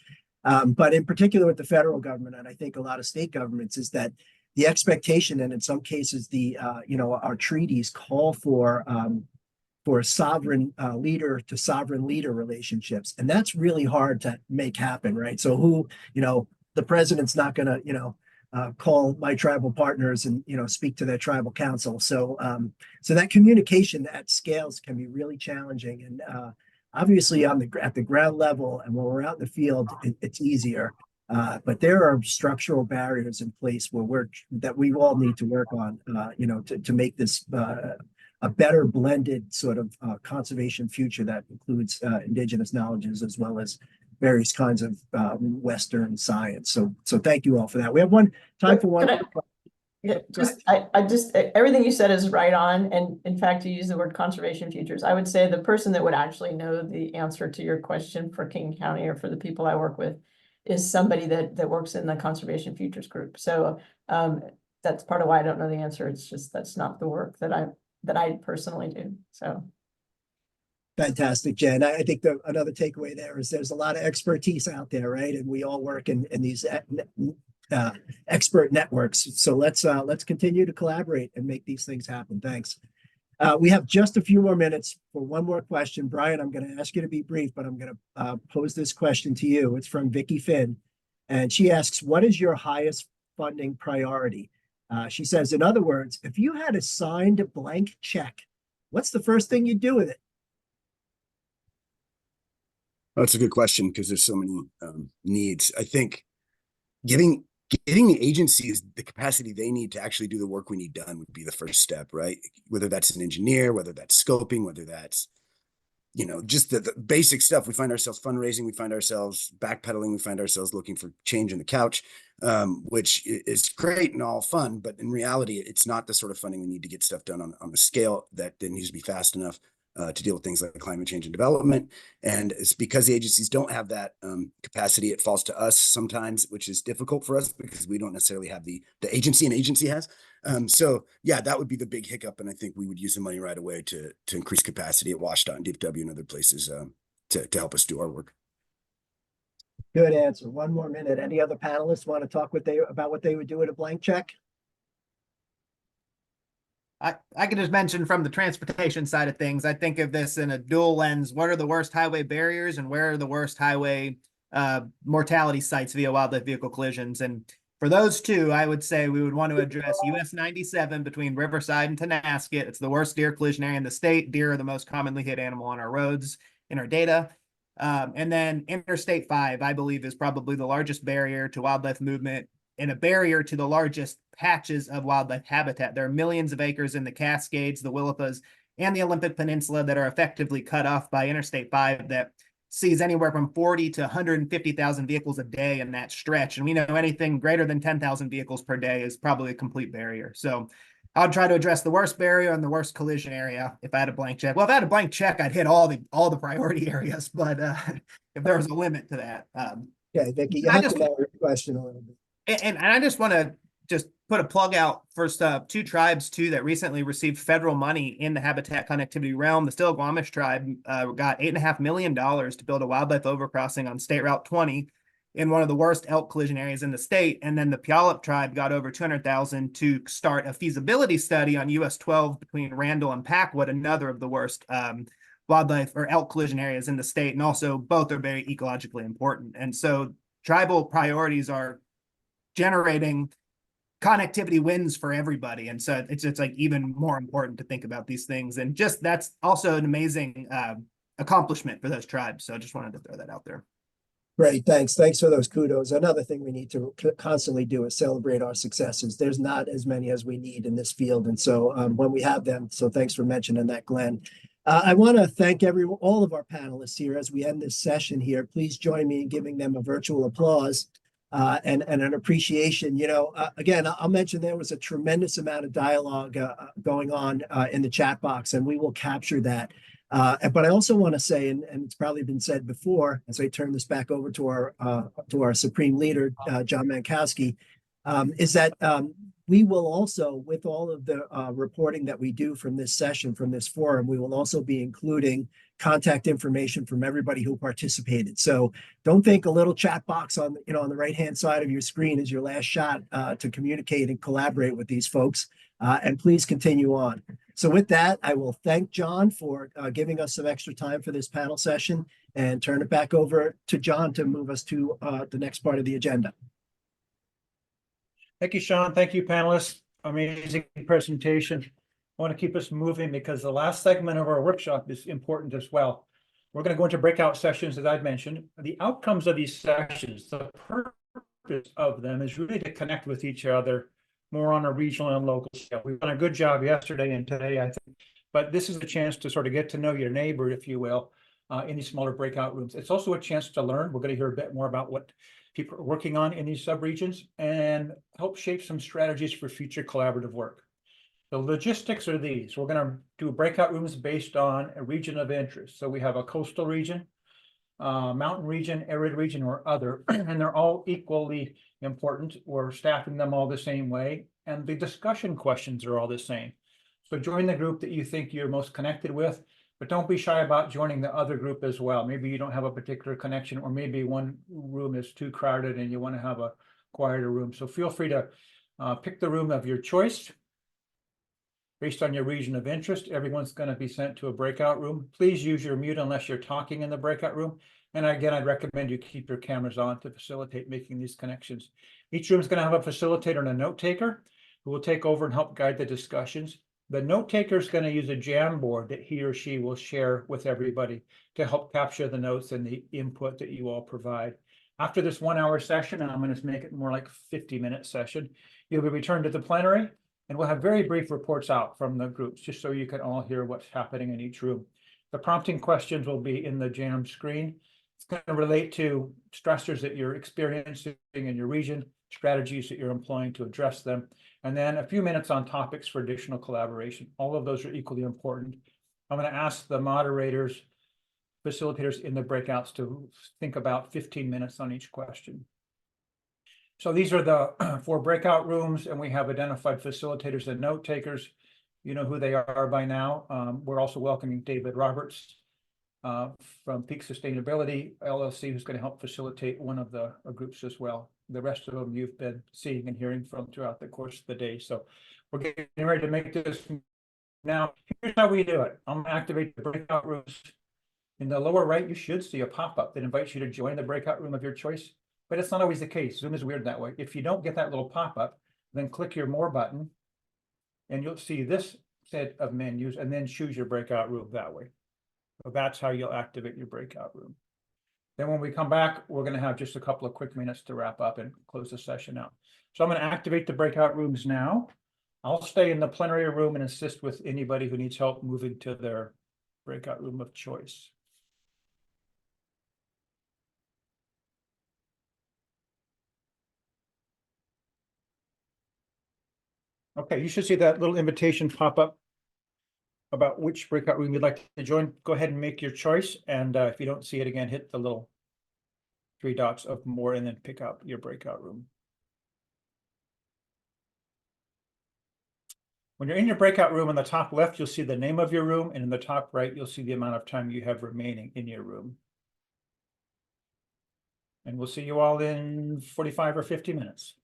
But in particular with the federal government, and I think a lot of state governments, is that the expectation, and in some cases, our treaties call for sovereign leader to sovereign leader relationships. And that's really hard to make happen, right? So the president's not going to, call my tribal partners and, speak to their tribal council. So that communication at scales can be really challenging. And obviously at the ground level and when we're out in the field, it's easier. But there are structural barriers in place that we all need to work on, to make this a better blended sort of conservation future that includes indigenous knowledges as well as various kinds of Western science. So thank you all for that. We have time for one. Yeah, everything you said is right on. And in fact, you use the word conservation futures. I would say the person that would actually know the answer to your question for King County or for the people I work with is somebody that works in the conservation futures group. So that's part of why I don't know the answer. It's just, that's not the work that I personally do. So. Fantastic, Jen. I think another takeaway there is there's a lot of expertise out there, right? And we all work in these expert networks. So let's continue to collaborate and make these things happen. Thanks. We have just a few more minutes for one more question. Brian, I'm going to ask you to be brief, but I'm going to pose this question to you. It's from Vicky Finn. And she asks, what is your highest funding priority? She says, in other words, if you had a signed blank check, what's the first thing you'd do with it? Oh, that's a good question because there's so many needs. I think getting the agencies the capacity they need to actually do the work we need done would be the first step, right? Whether that's an engineer, whether that's scoping, whether that's, just the basic stuff. We find ourselves fundraising, we find ourselves backpedaling, we find ourselves looking for change in the couch, which is great and all fun, but in reality, it's not the sort of funding we need to get stuff done on the scale that needs to be fast enough to deal with things like climate change and development. And it's because the agencies don't have that capacity, it falls to us sometimes, which is difficult for us because we don't necessarily have the agency an agency has. So yeah, that would be the big hiccup. And I think we would use the money right away to increase capacity at WSDOT and DFW and other places to help us do our work. Good answer. One more minute. Any other panelists want to talk about what they would do with a blank check? I could just mention from the transportation side of things, I think of this in a dual lens. What are the worst highway barriers and where are the worst highway mortality sites via wildlife vehicle collisions? And for those two, I would say we would want to address US 97 between Riverside and Tenasket. It's the worst deer collision area in the state. Deer are the most commonly hit animal on our roads in our data. And then Interstate 5, I believe, is probably the largest barrier to wildlife movement and a barrier to the largest patches of wildlife habitat. There are millions of acres in the Cascades, the Willapa, and the Olympic Peninsula that are effectively cut off by Interstate 5 that sees anywhere from 40 to 150,000 vehicles a day in that stretch. And we know anything greater than 10,000 vehicles per day is probably a complete barrier. So I'll try to address the worst barrier and the worst collision area if I had a blank check. Well, if I had a blank check, I'd hit all the priority areas, but if there was a limit to that. Okay, Vicki, you have to narrow your question a little bit. And I just want to just put a plug out for two tribes too that recently received federal money in the habitat connectivity realm. The Still-Squamish tribe got $8.5 million to build a wildlife overcrossing on State Route 20 in one of the worst elk collision areas in the state. And then the Puyallup tribe got over $200,000 to start a feasibility study on US 12 between Randall and Packwood, another of the worst wildlife or elk collision areas in the state. And also both are very ecologically important. And so tribal priorities are generating connectivity wins for everybody. And so it's like even more important to think about these things. And just that's also an amazing accomplishment for those tribes. So I just wanted to throw that out there. Great, thanks. Thanks for those kudos. Another thing we need to constantly do is celebrate our successes. There's not as many as we need in this field. And so when we have them, so thanks for mentioning that, Glenn. I want to thank all of our panelists here as we end this session here. Please join me in giving them a virtual applause. And an appreciation. Again, I'll mention there was a tremendous amount of dialogue going on in the chat box, and we will capture that. But I also want to say, and it's probably been said before, as I turn this back over to our supreme leader, John Mankowski, is that we will also, with all of the reporting that we do from this session, from this forum, we will also be including contact information from everybody who participated. So don't think a little chat box on, on the right-hand side of your screen is your last shot to communicate and collaborate with these folks. And please continue on. So with that, I will thank John for giving us some extra time for this panel session and turn it back over to John to move us to the next part of the agenda. Thank you, Shawn. Thank you, panelists. Amazing presentation. I want to keep us moving because the last segment of our workshop is important as well. We're going to go into breakout sessions, as I've mentioned. The outcomes of these sessions, the purpose of them is really to connect with each other more on a regional and local scale. We've done a good job yesterday and today, I think, but this is a chance to sort of get to know your neighbor, if you will, in these smaller breakout rooms. It's also a chance to learn. We're going to hear a bit more about what people are working on in these subregions and help shape some strategies for future collaborative work. The logistics are these. We're going to do breakout rooms based on a region of interest. So we have a coastal region, mountain region, arid region, or other, and they're all equally important. We're staffing them all the same way, and the discussion questions are all the same. So join the group that you think you're most connected with, but don't be shy about joining the other group as well. Maybe you don't have a particular connection, or maybe one room is too crowded and you want to have a quieter room. So feel free to pick the room of your choice based on your region of interest. Everyone's going to be sent to a breakout room. Please use your mute unless you're talking in the breakout room. And again, I'd recommend you keep your cameras on to facilitate making these connections. Each room is going to have a facilitator and a note taker who will take over and help guide the discussions. The note taker is going to use a Jamboard that he or she will share with everybody to help capture the notes and the input that you all provide. After this 1 hour session, and I'm going to make it more like 50-minute session, you'll be returned to the plenary, and we'll have very brief reports out from the groups, just so you can all hear what's happening in each room. The prompting questions will be in the Jam screen. It's going to relate to stressors that you're experiencing in your region, strategies that you're employing to address them, and then a few minutes on topics for additional collaboration. All of those are equally important. I'm going to ask the moderators, facilitators in the breakouts to think about 15 minutes on each question. So these are the 4 breakout rooms, and we have identified facilitators and note takers. You know who they are by now. We're also welcoming David Roberts from Peak Sustainability LLC, who's going to help facilitate one of the groups as well. The rest of them you've been seeing and hearing from throughout the course of the day. So we're getting ready to make this now. Here's how we do it. I'm going to activate the breakout rooms. In the lower right, you should see a pop-up that invites you to join the breakout room of your choice. But it's not always the case. Zoom is weird that way. If you don't get that little pop-up, then click your More button, and you'll see this set of menus, and then choose your breakout room that way. So that's how you'll activate your breakout room. Then when we come back, we're going to have just a couple of quick minutes to wrap up and close the session out. So I'm going to activate the breakout rooms now. I'll stay in the plenary room and assist with anybody who needs help moving to their breakout room of choice. Okay, you should see that little invitation pop up about which breakout room you'd like to join. Go ahead and make your choice. And if you don't see it again, hit the little 3 dots of more and then pick out your breakout room. When you're in your breakout room, on the top left, you'll see the name of your room. And in the top right, you'll see the amount of time you have remaining in your room. And we'll see you all in 45 or 50 minutes.